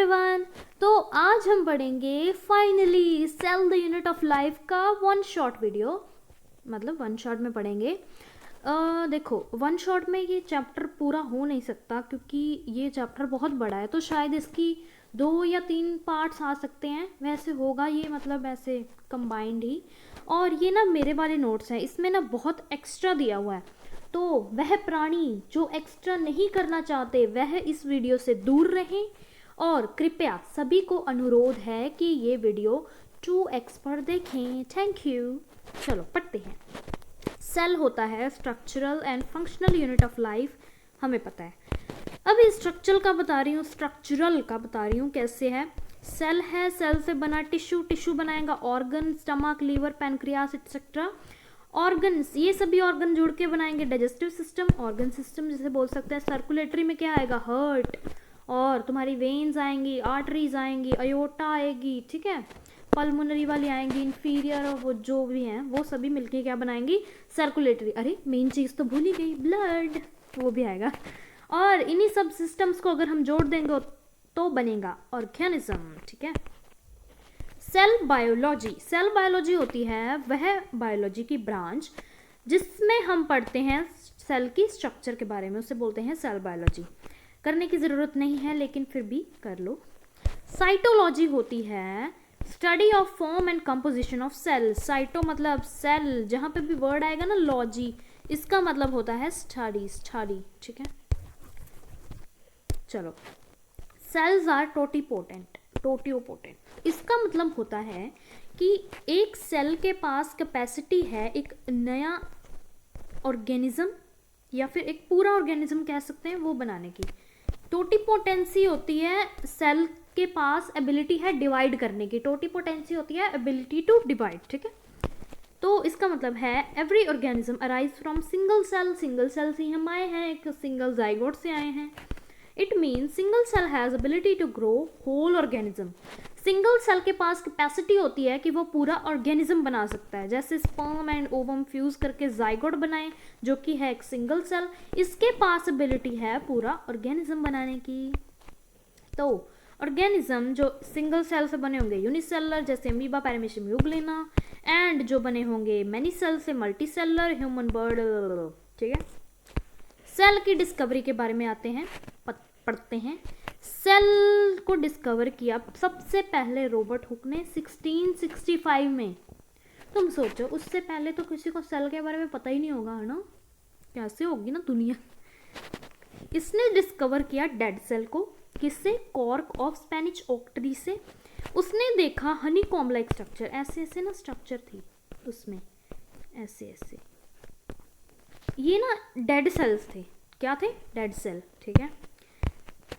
Everyone, तो आज हम पढ़ेंगे finally cell the unit of life का वन शॉट वीडियो। मतलब वन शॉट में पढ़ेंगे। देखो, वन शॉट में ये चैप्टर पूरा हो नहीं सकता क्योंकि ये चैप्टर बहुत बड़ा है, तो शायद इसकी 2 या 3 पार्ट्स आ सकते हैं। वैसे होगा ये, मतलब ऐसे कंबाइंड ही। और ये ना मेरे वाले नोट्स हैं, इसमें ना बहुत एक्स्ट्रा दिया हुआ है, तो वह प्राणी जो एक्स्ट्रा नहीं करना चाहते वह इस वीडियो से दूर रहें। और कृपया सभी को अनुरोध है कि ये वीडियो 2x पर देखें। Thank you. चलो पढ़ते हैं। सेल होता है structural and functional unit of life, हमें पता है। अभी स्ट्रक्चरल का बता रही हूँ, स्ट्रक्चरल का बता रही हूँ कैसे है। सेल है, सेल से बना टिश्यू, टिश्यू बनाएगा organ, stomach, liver, pancreas etcetera. Organs, ये सभी ऑर्गन जुड़ के बनाएंगे डाइजेस्टिव सिस्टम। ऑर्गन सिस्टम जैसे बोल सकते हैं। सर्कुलेटरी में क्या आएगा, हार्ट, और तुम्हारी वेन्स आएंगी, आर्टरीज आएंगी, अयोटा आएगी, ठीक है। पल्मोनरी वाली आएंगी, इंफीरियर, और वो जो भी हैं वो सभी मिलके क्या बनाएंगी, सर्कुलेटरी। अरे मेन चीज़ तो भूल ही गई, ब्लड, वो भी आएगा। और इन्हीं सब सिस्टम्स को अगर हम जोड़ देंगे तो बनेगा ऑर्गेनिज्म, ठीक है। सेल बायोलॉजी, सेल बायोलॉजी होती है वह बायोलॉजी की ब्रांच जिसमें हम पढ़ते हैं सेल की स्ट्रक्चर के बारे में, उसे बोलते हैं सेल बायोलॉजी। करने की ज़रूरत नहीं है लेकिन फिर भी कर लो। साइटोलॉजी होती है study of form and composition of cell. Cyto मतलब सेल, जहाँ पे भी वर्ड आएगा ना लॉजी, इसका मतलब होता है स्टडी, स्टडी, ठीक है। चलो, सेल्स आर टोटिपोटेंट, टोटियोपोटेंट, इसका मतलब होता है कि एक सेल के पास कैपेसिटी है एक नया ऑर्गेनिज्म या फिर एक पूरा ऑर्गेनिज्म कह सकते हैं वो बनाने की। टोटिपोटेंसी होती है सेल के पास एबिलिटी है डिवाइड करने की। टोटिपोटेंसी होती है एबिलिटी टू डिवाइड, ठीक है। तो इसका मतलब है every organism arise from single cell, single cell से हम आए हैं, एक सिंगल जाइगोट से आए हैं। It mean single cell has ability to grow whole organism. Single cell के पास कैपेसिटी होती है कि वो पूरा ऑर्गेनिज्म बना सकता है। जैसे स्पर्म एंड ओवम फ्यूज करके जाइगोट बनाए जो कि है एक सिंगल सेल, इसके पास एबिलिटी है पूरा ऑर्गेनिज्म बनाने की। तो ऑर्गेनिज्म जो सिंगल सेल से बने होंगे यूनिसेलुलर, जैसे अमीबा, पैरामीशियम, यूग्लिना, एंड जो बने होंगे मैनी सेल से मल्टीसेलुलर, ह्यूमन, बर्ड, ठीक है। सेल की डिस्कवरी के बारे में आते हैं, पढ़ते हैं। सेल को डिस्कवर किया सबसे पहले रॉबर्ट हुक ने 1665 में। तुम सोचो, उससे पहले तो किसी को सेल के बारे में पता ही नहीं होगा, है ना। कैसे होगी ना दुनिया। इसने डिस्कवर किया डेड सेल को, किससे, cork of Spanish oak tree से। उसने देखा हनी कॉम्ब लाइक स्ट्रक्चर, ऐसे ऐसे ना स्ट्रक्चर थी उसमें, ऐसे ऐसे। ये ना डेड सेल्स थे, क्या थे, डेड सेल, ठीक है।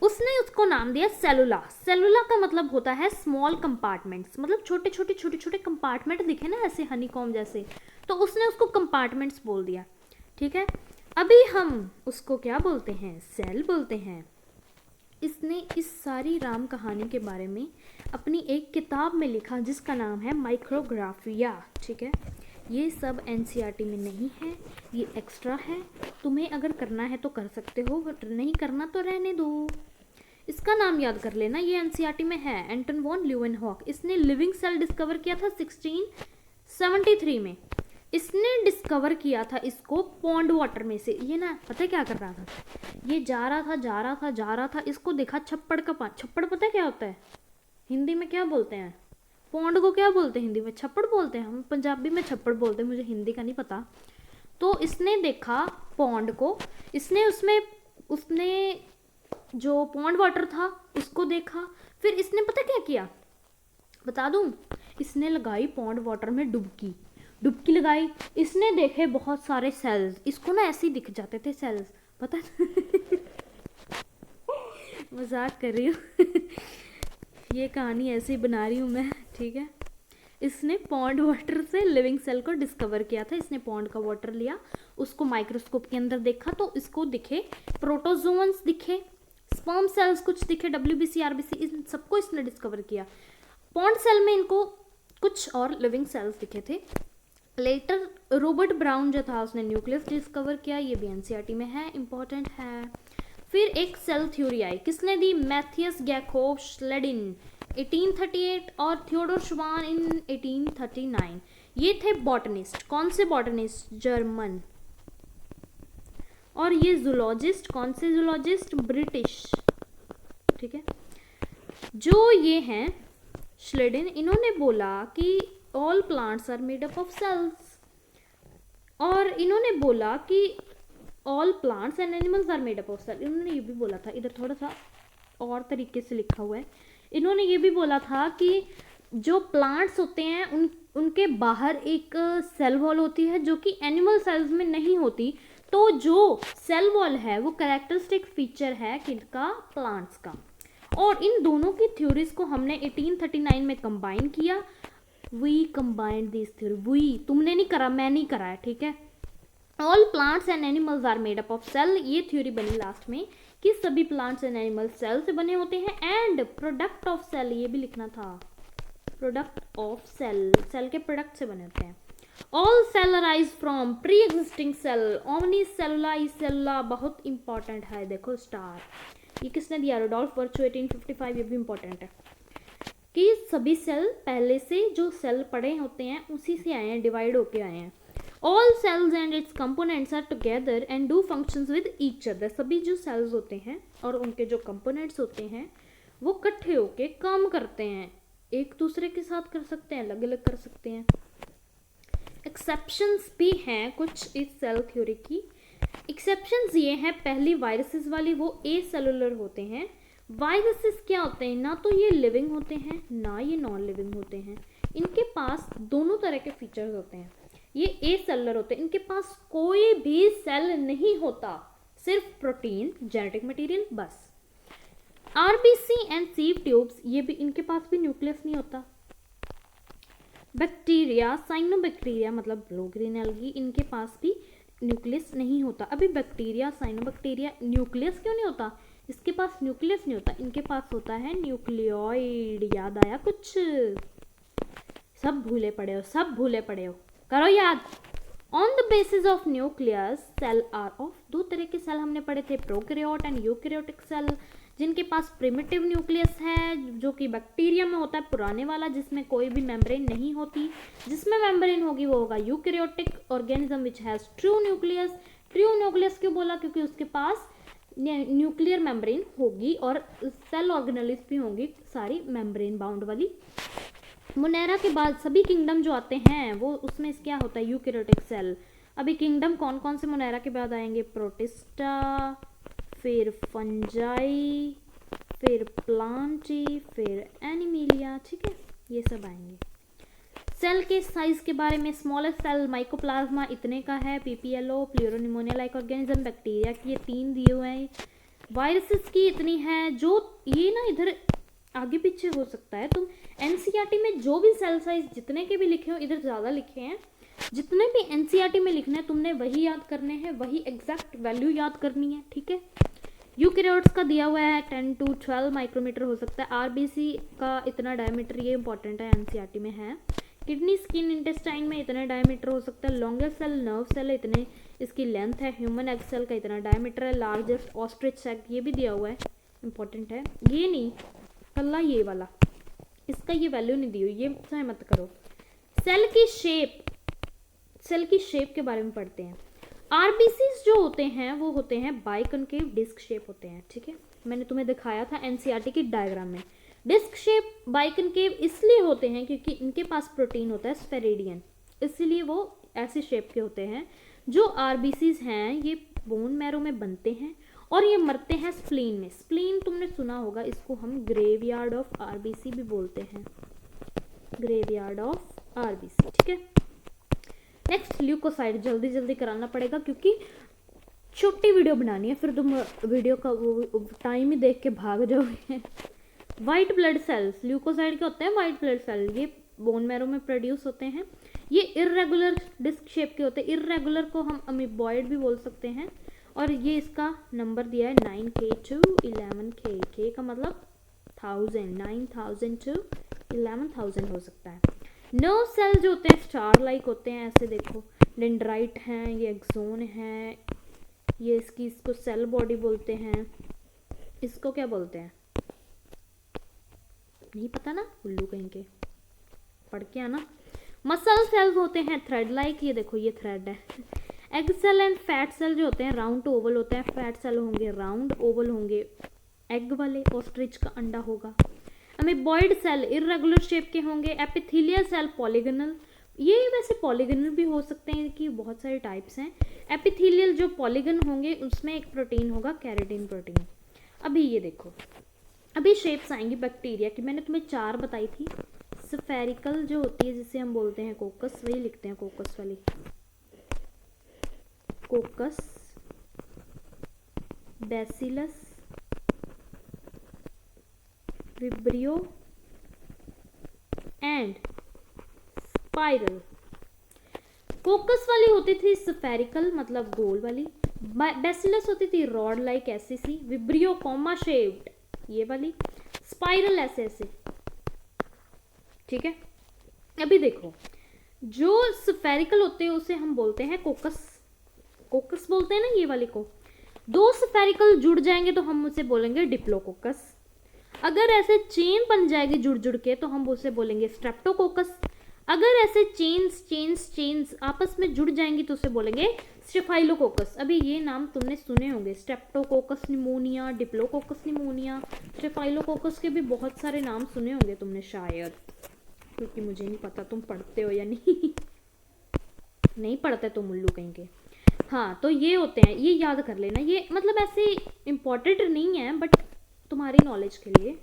उसने उसको नाम दिया सेलुला। सेलुला का मतलब होता है स्मॉल कंपार्टमेंट्स, मतलब छोटे छोटे छोटे छोटे कंपार्टमेंट दिखे ना ऐसे हनीकॉम्ब जैसे, तो उसने उसको कंपार्टमेंट्स बोल दिया, ठीक है। अभी हम उसको क्या बोलते हैं, सेल बोलते हैं। इसने इस सारी राम कहानी के बारे में अपनी एक किताब में लिखा जिसका नाम है माइक्रोग्राफिया, ठीक है। ये सब एनसीईआरटी में नहीं है, ये एक्स्ट्रा है। तुम्हें अगर करना है तो कर सकते हो, नहीं करना तो रहने दो। इसका नाम याद कर लेना, ये एनसीईआरटी में है। एंटन वॉन ल्यूवेनहॉक, इसने लिविंग सेल डिस्कवर किया था 1673 में। इसने डिस्कवर किया था इसको पॉन्ड वाटर में से। ये ना पता क्या कर रहा था, ये जा रहा था, इसको देखा छप्पड़ का पानी। छप्पड़ पता क्या होता है हिंदी में, क्या बोलते हैं, पौंड को क्या बोलते हैं हिंदी में, छप्पड़ बोलते हैं। हम पंजाबी में छप्पड़ बोलते हैं, मुझे हिंदी का नहीं पता। तो इसने देखा पौंड को, उसने जो पौंड वाटर था उसको देखा। फिर इसने पता क्या किया, बता दूं, इसने लगाई पौंड वाटर में डुबकी लगाई। इसने देखे बहुत सारे सेल्स, इसको ना ऐसे ही दिख जाते थे सेल्स, पता मजाक कर रही हूँ ये कहानी ऐसे ही बना रही हूँ मैं, ठीक है। इसने पॉन्ड वाटर से लिविंग सेल को डिस्कवर किया था। इसने पॉन्ड का वाटर लिया, उसको माइक्रोस्कोप के अंदर देखा तो इसको दिखे प्रोटोजोन्स दिखे, स्पर्म सेल्स कुछ दिखे, डब्ल्यूबीसी, आरबीसी, इन सबको इसने डिस्कवर किया। पॉन्ड सेल में इनको कुछ और लिविंग सेल्स दिखे थे। लेटर रॉबर्ट ब्राउन जो था उसने न्यूक्लियस डिस्कवर किया, ये भी एनसीईआरटी में है, इंपॉर्टेंट है। फिर एक सेल थ्योरी आई, किसने दी? मैथियस गैकोव श्लेडिन 1838 और थियोडोर श्वान इन 1839। ये थे बॉटनिस्ट। कौन से बॉटनिस्ट? जर्मन। और ये जूलॉजिस्ट, कौन से जूलॉजिस्ट? ब्रिटिश। ठीक है। जो ये हैं श्लेडिन, इन्होंने बोला कि all plants are made up of cells, और इन्होंने बोला कि all plants and animals are made up of cell. इन्होंने ये भी बोला था, इधर थोड़ा सा और तरीके से लिखा हुआ है, इन्होंने ये भी बोला था कि जो प्लांट्स होते हैं उनके बाहर एक सेल वॉल होती है जो कि एनिमल सेल्स में नहीं होती। तो जो सेल वॉल है वो कैरेक्टरिस्टिक फीचर है किसका? प्लांट्स का। और इन दोनों की थ्योरीज को हमने 1839 में कंबाइन किया। We combined this theory. We, तुमने नहीं करा, मैं नहीं करा है, ठीक है। All plants and animals are made up of cell, ये थ्योरी बनी लास्ट में कि सभी प्लांट्स एंड एनिमल्स सेल से बने होते हैं। एंड प्रोडक्ट ऑफ सेल, ये भी लिखना था, प्रोडक्ट ऑफ सेल, सेल के प्रोडक्ट से बने होते हैं। All cell arise from pre existing cell, ओमनी सेलुला ई सेलुला, बहुत इंपॉर्टेंट है, देखो स्टार, ये किसने दिया? Rudolf Virchow 1855। ये भी इंपॉर्टेंट है कि सभी सेल पहले से जो सेल पड़े होते हैं उसी से आए हैं, डिवाइड होके आए हैं। All cells and its components are together and do functions with each other, सभी जो सेल्स होते हैं और उनके जो कंपोनेंट्स होते हैं वो इकट्ठे होके काम करते हैं, एक दूसरे के साथ कर सकते हैं, अलग अलग कर सकते हैं। एक्सेप्शंस भी हैं कुछ इस सेल थ्योरी की। एक्सेप्शंस ये हैं, पहली वायरसेस वाली, वो ए सेलुलर होते हैं। वायरसेस क्या होते हैं? ना तो ये लिविंग होते हैं ना ये नॉन लिविंग होते हैं, इनके पास दोनों तरह के फीचर्स होते हैं। ये ए सेलुलर होते हैं, इनके पास कोई भी सेल नहीं होता, सिर्फ प्रोटीन, जेनेटिक मटेरियल, बस। आरबीसी एंड सीव ट्यूब्स, ये भी, इनके पास भी न्यूक्लियस नहीं होता। बैक्टीरिया, साइनोबैक्टीरिया मतलब ब्लू ग्रीन एल्गी, इनके पास भी न्यूक्लियस नहीं होता। अभी बैक्टीरिया, साइनोबैक्टीरिया, न्यूक्लियस क्यों नहीं होता? इसके पास न्यूक्लियस नहीं होता, इनके पास होता है न्यूक्लियोइड। याद आया कुछ? सब भूले पड़े हो, सब भूले पड़े हो, करो याद। On the basis of nucleus cell are of, दो तरह के सेल हमने पढ़े थे, प्रोकैरियोट एंड यूकैरियोटिक सेल, जिनके पास प्रिमिटिव न्यूक्लियस है जो कि बैक्टीरिया में होता है, पुराने वाला जिसमें कोई भी मेम्ब्रेन नहीं होती। जिसमें मेम्ब्रेन होगी वो होगा eukaryotic organism which has true nucleus. True nucleus क्यों बोला? क्योंकि उसके पास न्यूक्लियर मेम्ब्रेन होगी और सेल ऑर्गेनेल्स भी होंगी, सारी मेम्ब्रेन बाउंड वाली। मोनेरा के बाद सभी किंगडम जो आते हैं वो उसमें क्या होता है? Eukaryotic cell. अभी किंगडम कौन कौन से मोनेरा के बाद आएंगे? प्रोटिस्टा, फिर फंजाई, फिर प्लांटी, फिर एनिमिलिया, ठीक है, ये सब आएंगे। सेल के साइज के बारे में, स्मॉलेस्ट सेल माइकोप्लाज्मा इतने का है, PPLO pleuropneumonia like organism, bacteria की ये 3 दिए हुए हैं, वायरसेस की इतनी है, जो ये ना इधर आगे पीछे हो सकता है। तुम एनसीईआरटी में जो भी सेल साइज जितने के भी लिखे हो, इधर ज़्यादा लिखे हैं, जितने भी एनसीईआरटी में लिखना है तुमने वही याद करने हैं, वही एग्जैक्ट वैल्यू याद करनी है, ठीक है। यूकैरियोट्स का दिया हुआ है 10 to 12 माइक्रोमीटर हो सकता है। आरबीसी का इतना डायमीटर, ये इंपॉर्टेंट है, एनसीईआरटी में है। किडनी, स्किन, इंटेस्टाइन में इतना डायमीटर हो सकता है। लॉन्गेस्ट सेल नर्व सेल इतने इसकी लेंथ है। ह्यूमन एग सेल का इतना डायमीटर है। लार्जेस्ट ऑस्ट्रिच एग, ये भी दिया हुआ है, इंपॉर्टेंट है। ये नहीं, कल्ला ये वाला, इसका ये वैल्यू नहीं दी हुई, ये चाहे मत करो। सेल की शेप, सेल की शेप के बारे में पढ़ते हैं। आरबीसीज जो होते हैं वो होते हैं बाइकनकेव डिस्क शेप होते हैं, ठीक है, मैंने तुम्हें दिखाया था एनसीईआरटी की डायग्राम में। डिस्क शेप बाइकनकेव इसलिए होते हैं क्योंकि इनके पास प्रोटीन होता है स्फेरिडियन, इसलिए वो ऐसे शेप के होते हैं। जो आरबीसीज हैं ये बोन मैरो में बनते हैं और ये मरते हैं स्प्लीन में। स्प्लीन तुमने सुना होगा, इसको हम ग्रेवयार्ड ऑफ आरबीसी भी बोलते हैं, ग्रेवयार्ड ऑफ आरबीसी, ठीक है। नेक्स्ट ल्यूकोसाइड, जल्दी जल्दी कराना पड़ेगा क्योंकि छोटी वीडियो बनानी है, फिर तुम वीडियो का वो टाइम ही देख के भाग जाओगे। वाइट ब्लड सेल्स, ल्यूकोसाइड के होते हैं वाइट ब्लड सेल, ये बोन मैरो में प्रोड्यूस होते हैं। ये इर्रेगुलर डिस्क शेप के होते हैं। इर्रेगुलर को हम अमीबॉइड भी बोल सकते हैं। और ये इसका नंबर दिया है 9K to 11K, K का मतलब 1000, 9000 to 11000 हो सकता है। नर्व सेल जो होते हैं स्टार लाइक होते हैं, ऐसे देखो, डेंड्राइट हैं, ये एक्सोन है, ये इसको सेल बॉडी बोलते हैं, इसको क्या बोलते हैं नहीं पता ना, उल्लू कहीं के, पढ़ के आना। मसल सेल्स होते हैं थ्रेड लाइक, ये देखो ये थ्रेड है। Egg cell and fat cell जो होते हैं राउंड टू ओवल होते हैं, फैट सेल होंगे राउंड, ओवल होंगे एग वाले, ऑस्ट्रिच का अंडा होगा। अमीबॉइड सेल इर्रेगुलर शेप के होंगे। एपिथेलियल सेल पॉलीगोनल, ये वैसे पॉलीगोनल भी हो सकते हैं कि बहुत सारे टाइप्स हैं। एपिथेलियल जो पॉलीगन होंगे उसमें एक प्रोटीन होगा केराटिन प्रोटीन। अभी ये देखो, अभी शेप्स आएंगी बैक्टीरिया की, मैंने तुम्हें 4 बताई थी। स्फेरिकल जो होती है जिसे हम बोलते हैं कोकस, वही लिखते हैं कोकस वाली, कोकस, बैसिलस, विब्रियो एंड स्पाइरल। कोकस वाली होती थी स्फेरिकल मतलब गोल वाली, बैसिलस होती थी रॉड लाइक ऐसी सी, विब्रियो कॉमा शेप्ड ये वाली, स्पाइरल ऐसे ऐसे, ठीक है। अभी देखो जो स्फेरिकल होते हैं उसे हम बोलते हैं कोकस, कोकस बोलते हैं ना ये वाली को। 2 स्फेरिकल जुड़ जाएंगे तो हम उसे बोलेंगे डिप्लोकोकस। अगर ऐसे चेन बन जाएगी जुड़ जुड़ के तो हम उसे बोलेंगे स्ट्रेप्टोकोकस। अगर ऐसे चेन्स आपस में जुड़ जाएंगी तो उसे बोलेंगे स्टेफाइलोकोकस। अभी ये नाम तुमने सुने होंगे, Streptococcus pneumonia, diplococcus pneumonia, staphylococcus के भी बहुत सारे नाम सुने होंगे तुमने शायद, क्योंकि मुझे नहीं पता तुम पढ़ते हो या नहीं। नहीं पढ़ते तुम उल्लू कहीं के। हाँ तो ये होते हैं, ये याद कर लेना, ये मतलब ऐसे इम्पोर्टेंट नहीं है बट तुम्हारी नॉलेज के लिए।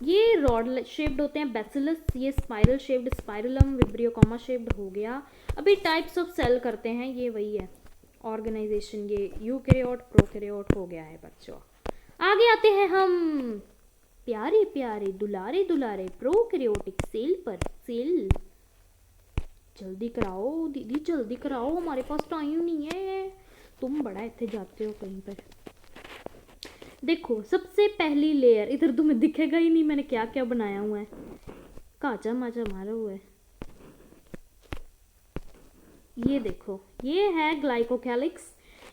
ये रॉड शेप्ड होते हैं बैसिलस, ये spiral shaped spirillum, vibrio comma shaped हो गया। अभी टाइप्स ऑफ सेल करते हैं, ये वही है ऑर्गेनाइजेशन, ये यूकैरियोट प्रोकैरियोट हो गया है बच्चों। आगे आते हैं हम प्यारे प्यारे दुलारे दुलारे प्रोकैरियोटिक सेल पर। सेल जल्दी कराओ दीदी, जल्दी कराओ, हमारे पास टाइम नहीं है, तुम बड़ा इतने जाते हो कहीं पर। देखो सबसे पहली लेयर, इधर तुम्हें दिखेगा ही नहीं मैंने क्या क्या बनाया हुआ है, काचा माचा मारा हुआ है। ये देखो ये है ग्लाइकोकैलिक्स,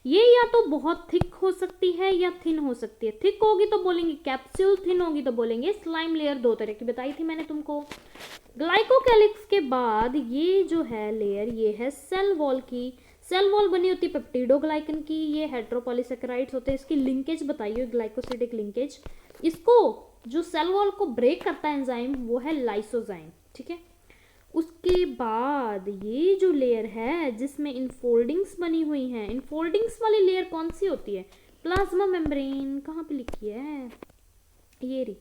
ये या तो बहुत थिक हो सकती है या थिन हो सकती है। थिक होगी तो बोलेंगे कैप्सूल, थिन होगी तो बोलेंगे स्लाइम लेयर। 2 तरह की बताई थी मैंने तुमको। ग्लाइकोकैलिक्स के बाद ये जो है लेयर, ये है सेल वॉल की। सेल वॉल बनी होती है पेप्टिडोग्लाइकन की, ये हेट्रोपॉलीसेकेराइड्स होते हैं। इसकी लिंकेज बताइए, ग्लाइकोसिडिक लिंकेज। इसको जो सेल वॉल को ब्रेक करता है एंजाइम वो है लाइसोजाइम, ठीक है। उसके बाद ये जो लेयर है जिसमें इनफोल्डिंग्स बनी हुई हैं, इनफोल्डिंग्स वाली लेयर कौन सी होती है? Plasma membrane. कहाँ पे लिखी है? ये रही,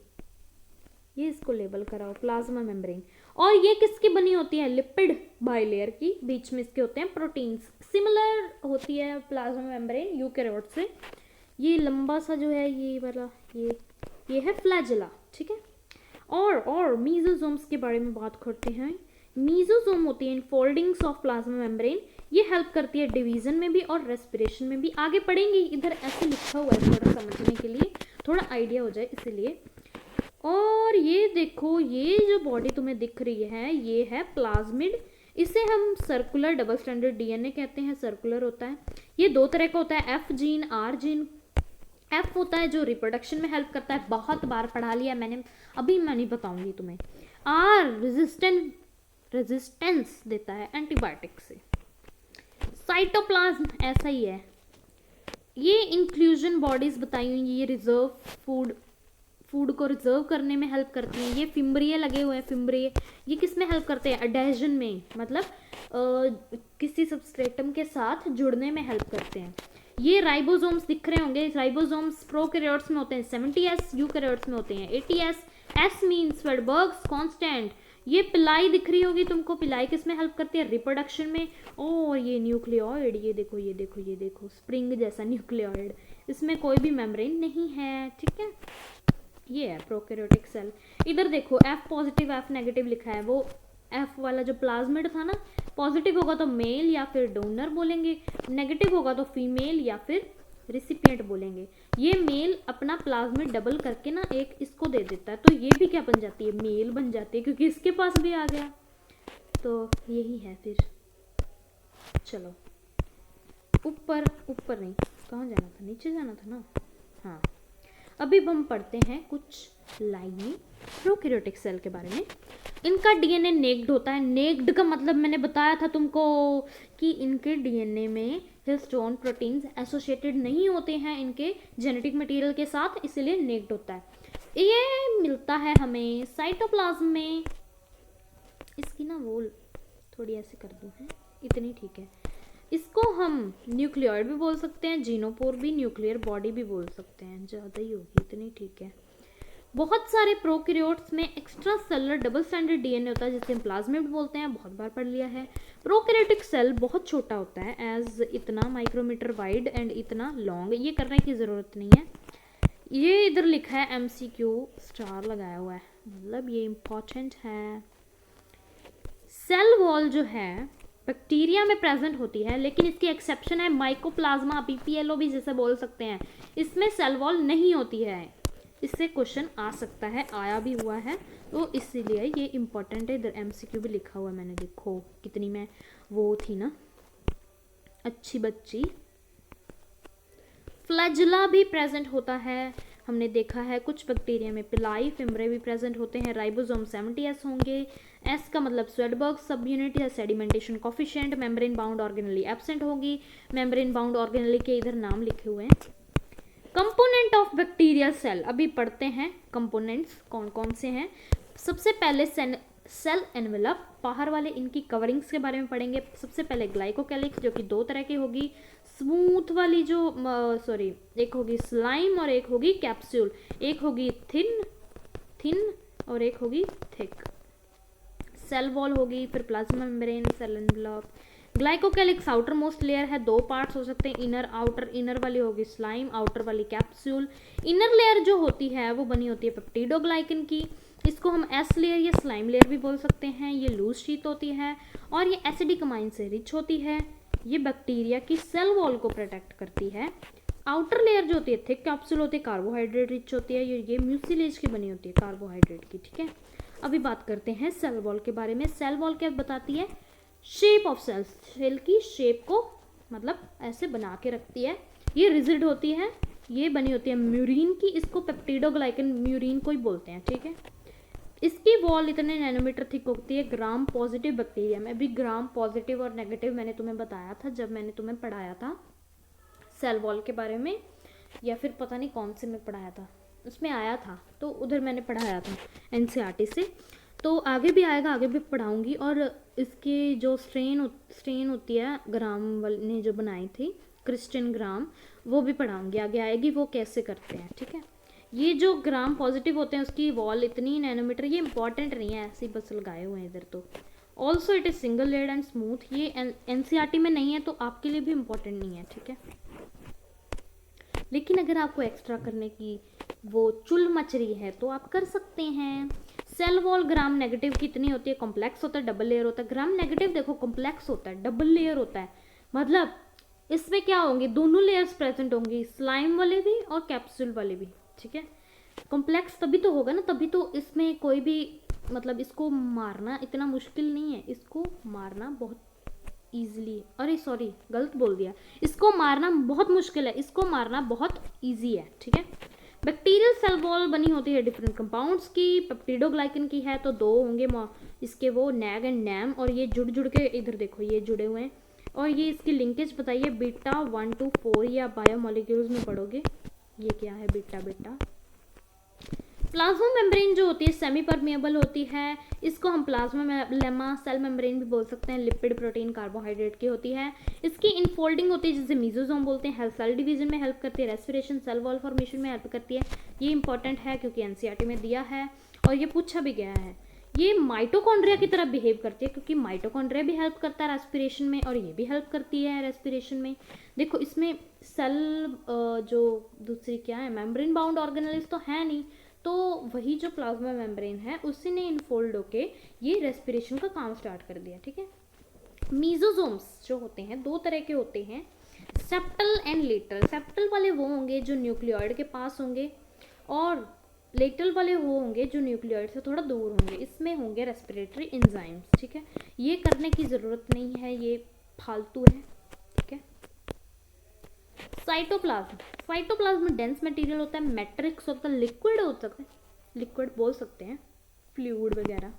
ये इसको लेबल कराओ प्लाज्मा मेम्ब्रेन। और ये किसकी बनी होती है? लिपिड बाइलेयर की, बीच में इसके होते हैं प्रोटीन्स। सिमिलर होती है प्लाज्मा मेम्ब्रेन यूकैरियोट से। ये लंबा सा जो है ये वाला, ये है फ्लैजेला, ठीक है। और मीजोसोम्स के बारे में बात करते हैं। मीजोसोम होती है इनफोल्डिंग्स ऑफ प्लाज्मा मेम्ब्रेन, ये हेल्प करती है डिवीजन में भी और रेस्पिरेशन में भी। आगे पढ़ेंगे, इधर ऐसे लिखा हुआ है थोड़ा समझने के लिए, थोड़ा आइडिया हो जाए इसीलिए। और ये देखो ये जो बॉडी तुम्हें दिख रही है ये है प्लाज्मिड। इसे हम सर्कुलर डबल स्टैंडर्ड डीएनए कहते हैं, सर्कुलर होता है। ये 2 तरह का होता है, F gene, R gene. F होता है जो रिप्रोडक्शन में हेल्प करता है, बहुत बार पढ़ा लिया मैंने, अभी मैं नहीं बताऊंगी तुम्हें। आर रेजिस्टेंस देता है एंटीबायोटिक से। साइटोप्लाज्म ऐसा ही है। ये इंक्लूजन बॉडीज बताई हुई, ये रिजर्व फूड को रिजर्व करने में हेल्प करती हैं। ये फिम्ब्रिये लगे हुए हैं, फिम्ब्रिये ये किस में हेल्प करते हैं? एडेजन में, मतलब किसी सबस्ट्रेटम के साथ जुड़ने में हेल्प करते हैं। ये राइबोसोम्स दिख रहे होंगे, राइबोसोम्स प्रोकैरियोट्स में होते हैं 70s, यूकैरियोट्स में होते हैं 80s। S means Svedberg's constant. ये पिलाई दिख रही होगी तुमको, पिलाई किस में हेल्प करती है? रिप्रोडक्शन में। और ये न्यूक्लियोइड, ये देखो ये देखो ये देखो, स्प्रिंग जैसा न्यूक्लियोइड, इसमें कोई भी मेम्ब्रेन नहीं है, ठीक है। ये है प्रोकैरियोटिक सेल। इधर देखो F पॉजिटिव F नेगेटिव लिखा है, वो F वाला जो प्लाज्मिड था ना, पॉजिटिव होगा तो मेल या फिर डोनर बोलेंगे, नेगेटिव होगा तो फीमेल या फिर रिसिपिएंट बोलेंगे। ये मेल अपना प्लाज्मिड डबल करके ना एक इसको दे देता है, तो ये भी क्या बन जाती है? मेल बन जाती है, क्योंकि इसके पास भी आ गया। तो यही है फिर। चलो ऊपर ऊपर नहीं, कहाँ जाना था, नीचे जाना था ना। हाँ, अभी हम पढ़ते हैं कुछ लाइनें प्रोकैरियोटिक सेल के बारे में। इनका डीएनए नेक्ड होता है। नेक्ड का मतलब मैंने बताया था तुमको कि इनके डीएनए में हिस्टोन प्रोटीन्स एसोसिएटेड नहीं होते हैं इनके जेनेटिक मटेरियल के साथ, इसीलिए नेक्ड होता है। ये मिलता है हमें साइटोप्लाज्म में। इसकी ना वोल थोड़ी ऐसे कर दूं, है इतनी ठीक है। इसको हम न्यूक्लियोइड भी बोल सकते हैं, जीनोपोर भी, न्यूक्लियर बॉडी भी बोल सकते हैं, ज़्यादा ही होगी, इतनी ठीक है। बहुत सारे प्रोकैरियोट्स में extra cellular double standard DNA होता है, जिसे हम प्लाज्मिड बोलते हैं, बहुत बार पढ़ लिया है। प्रोकैरियोटिक सेल बहुत छोटा होता है, एज इतना माइक्रोमीटर वाइड एंड इतना लॉन्ग। ये करने की ज़रूरत नहीं है। ये इधर लिखा है MCQ स्टार लगाया हुआ है, मतलब ये इम्पॉर्टेंट है। सेल वॉल जो है बैक्टीरिया में प्रेजेंट होती है, लेकिन इसकी एक्सेप्शन है माइकोप्लाज्मा, PPLO भी जैसे बोल सकते हैं, इसमें सेल वॉल नहीं होती है। इससे क्वेश्चन आ सकता है, आया भी हुआ है, तो इसीलिए ये इम्पोर्टेंट है। इधर MCQ भी लिखा हुआ है मैंने, देखो कितनी मैं वो थी ना अच्छी बच्ची। फ्लैजुला भी प्रेजेंट होता है, हमने देखा है कुछ बैक्टीरिया में पिलाई फिमरे भी प्रेजेंट होते हैं। राइबोसोम 70S होंगे। S का मतलब स्वेडबर्ग सब यूनिट या sedimentation coefficient. Membrane bound organelle absent होगी। मेम्ब्रेन बाउंड ऑर्गेनेली के इधर नाम लिखे हुए हैं। कंपोनेंट ऑफ बैक्टीरिया सेल, अभी पढ़ते हैं कंपोनेंट्स कौन कौन से हैं। सबसे पहले सेल एनवेलप, बाहर वाले इनकी कवरिंग्स के बारे में पढ़ेंगे। सबसे पहले ग्लाइकोकैलिक्स, जो कि दो तरह की होगी, स्मूथ वाली जो एक होगी स्लाइम और एक होगी कैप्सूल। एक होगी थिन और एक होगी थिक। सेल वॉल होगी, फिर plasma membrane, cell envelope. Glycocalyx outermost layer है, दो पार्ट्स हो सकते हैं, इनर आउटर। इनर वाली होगी स्लाइम, आउटर वाली कैप्सूल। इनर लेयर जो होती है वो बनी होती है पेप्टिडोग्लाइकन की, इसको हम एस लेयर या स्लाइम लेयर भी बोल सकते हैं। ये लूज शीट होती है और ये एसिडिक अमाइन से रिच होती है। ये बैक्टीरिया की सेल वॉल को प्रोटेक्ट करती है। आउटर लेयर जो होती है थिक कैप्सूल होती है, कार्बोहाइड्रेट रिच होती है। ये म्यूसिलेज की बनी होती है कार्बोहाइड्रेट की, ठीक है। अभी बात करते हैं सेल वॉल के बारे में। सेल वॉल क्या बताती है? शेप ऑफ सेल्स, सेल की शेप को मतलब ऐसे बना के रखती है। ये रिजिड होती है, ये बनी होती है म्यूरिन की, इसको पेप्टिडोग्लाइकन म्यूरिन को ही बोलते हैं, ठीक है। इसकी वॉल इतने नैनोमीटर थिक होती है ग्राम पॉजिटिव बैक्टीरिया में। अभी ग्राम पॉजिटिव और नेगेटिव मैंने तुम्हें बताया था जब मैंने तुम्हें पढ़ाया था सेल वॉल के बारे में, या फिर पता नहीं कौन से में पढ़ाया था, उसमें आया था, तो उधर मैंने पढ़ाया था NCERT से। तो आगे भी आएगा, आगे भी पढ़ाऊंगी। और इसकी जो स्ट्रेन होती है ग्राम वाले ने जो बनाई थी, क्रिस्टियन ग्राम, वो भी पढ़ाऊंगी, आगे आएगी वो कैसे करते हैं, ठीक है। ये जो ग्राम पॉजिटिव होते हैं उसकी वॉल इतनी नैनोमीटर, ये इंपॉर्टेंट नहीं है, ऐसे ही बस लगाए हुए हैं इधर। तो also it is single layered and smooth. ये NCERT में नहीं है तो आपके लिए भी इंपॉर्टेंट नहीं है, ठीक है। लेकिन अगर आपको एक्स्ट्रा करने की वो चुल मच रही है तो आप कर सकते हैं। सेल वॉल ग्राम नेगेटिव कितनी होती है? कॉम्प्लेक्स होता है, डबल लेयर होता है। ग्राम नेगेटिव देखो कॉम्प्लेक्स होता है, डबल लेयर होता है, मतलब इसमें क्या होंगे, दोनों लेयर्स प्रेजेंट होंगी, स्लाइम वाले भी और कैप्सूल वाले भी, ठीक है। कॉम्प्लेक्स तभी तो होगा ना, तभी तो इसमें कोई भी मतलब इसको मारना इतना मुश्किल नहीं है, इसको मारना बहुत ईजिली, अरे सॉरी गलत बोल दिया, इसको मारना बहुत मुश्किल है, इसको मारना बहुत ईजी है, ठीक है। बैक्टीरियल सेल वॉल बनी होती है डिफरेंट कंपाउंड्स की। पेप्टिडोग्लाइकन की है तो दो होंगे इसके, वो नैग एंड नैम, और ये जुड़ जुड़ के इधर देखो ये जुड़े हुए हैं। और ये इसकी लिंकेज बताइए, बीटा 1 to 4 या बायोमोलिक्यूल्स में पढ़ोगे, ये क्या है बीटा। प्लाज्मा मेम्ब्रेन जो होती है सेमी परमिएबल होती है, इसको हम प्लाज्मा लेमा सेल मेम्ब्रेन भी बोल सकते हैं। लिपिड प्रोटीन कार्बोहाइड्रेट की होती है। इसकी इनफोल्डिंग होती है जिसे मीजोसोम बोलते हैं। सेल डिवीजन में हेल्प करती है, रेस्पिरेशन, सेल वॉल फॉर्मेशन में हेल्प करती है। ये इंपॉर्टेंट है क्योंकि NCERT में दिया है और ये पूछा भी गया है। ये माइटोकॉन्ड्रिया की तरह बिहेव करती है क्योंकि माइटोकॉन्ड्रिया भी हेल्प करता है रेस्पिरेशन में और ये भी हेल्प करती है रेस्पिरेशन में। देखो इसमें सेल जो दूसरी क्या है, मेम्ब्रेन बाउंड ऑर्गेनेल्स तो है नहीं, तो वही जो प्लाज्मा मेम्ब्रेन है उसी ने इनफोल्ड होके ये रेस्पिरेशन का काम स्टार्ट कर दिया, ठीक है। मीजोसोम्स जो होते हैं दो तरह के होते हैं, सेप्टल एंड लेटरल। सेप्टल वाले वो होंगे जो न्यूक्लियोइड के पास होंगे और लेटरल वाले वो होंगे जो न्यूक्लियोइड से थोड़ा दूर होंगे। इसमें होंगे रेस्पिरेटरी एंजाइम्स, ठीक है। ये करने की ज़रूरत नहीं है, ये फालतू है, ठीक है। साइटोप्लाज्म, साइटोप्लाज्म डेंस मटेरियल होता है, मैट्रिक्स होता है, लिक्विड हो सकता है, लिक्विड बोल सकते हैं, फ्लूइड वगैरह।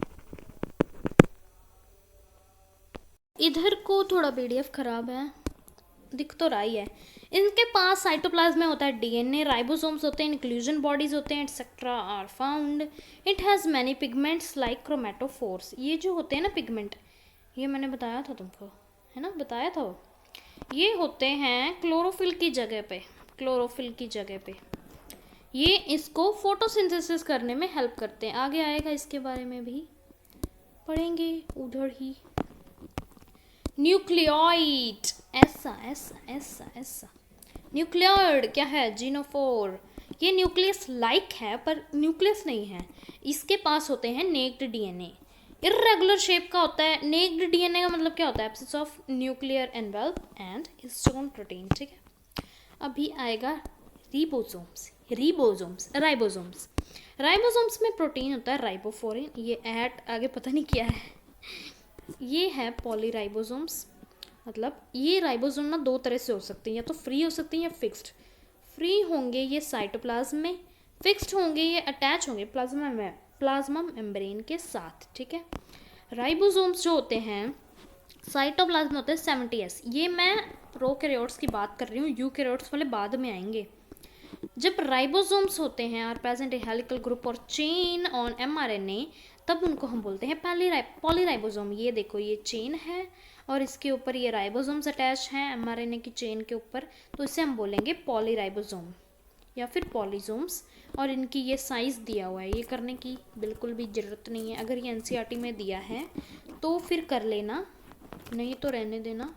इधर को थोड़ा पीडीएफ खराब है, दिख तो रहा ही है। इनके पास साइटोप्लाज्म में होता है डीएनए, राइबोसोम्स होते हैं, इंक्लूजन बॉडीज होते हैं, etcetera are found. It has many pigments like chromatophores. ये जो होते हैं ना पिगमेंट, ये मैंने बताया था तुमको, है ना, बताया था वो। ये होते हैं क्लोरोफिल की जगह पे, क्लोरोफिल की जगह पे ये इसको फोटोसिंथेसिस करने में हेल्प करते हैं। आगे आएगा, इसके बारे में भी पढ़ेंगे उधर ही। न्यूक्लियोइड, ऐसा ऐसा ऐसा ऐसा। न्यूक्लियोइड क्या है? जीनोफोर। ये न्यूक्लियस लाइक है पर न्यूक्लियस नहीं है। इसके पास होते हैं नेक्ड डीएनए, इर्रेगुलर शेप का होता है। नेक्ड डीएनए का मतलब क्या होता है? Absence of nuclear envelope and histone protein, ठीक है। अभी आएगा रिबोसोम्स, रिबोसोम्स, राइबोसोम्स। राइबोसोम्स में प्रोटीन होता है राइबोफोरिन, ये ऐड आगे पता नहीं क्या है। ये है पॉलीराइबोसोम्स, मतलब ये राइबोसोम ना दो तरह से हो सकते हैं, या तो फ्री हो सकते हैं या फिक्स्ड। फ्री होंगे ये साइटोप्लाज्म में, फिक्स्ड होंगे ये अटैच होंगे प्लाज्मा मेम्ब्रेन के साथ, ठीक है। राइबोसोम्स जो होते हैं साइटोप्लाज्म होते हैं 70S। ये मैं प्रोकैरियोट्स की बात कर रही हूँ, यूकैरियोट्स वाले बाद में आएंगे। जब राइबोसोम्स होते हैं are present a helical group और चेन ऑन mRNA, तब उनको हम बोलते हैं पॉलीराइबोसोम। ये देखो, ये चेन है और इसके ऊपर ये राइबोसोम्स अटैच हैं mRNA की चेन के ऊपर, तो इसे हम बोलेंगे पॉलीराइबोसोम या फिर पॉलीसोम्स। और इनकी ये साइज़ दिया हुआ है, ये करने की बिल्कुल भी ज़रूरत नहीं है। अगर ये NCERT में दिया है तो फिर कर लेना, नहीं तो रहने देना।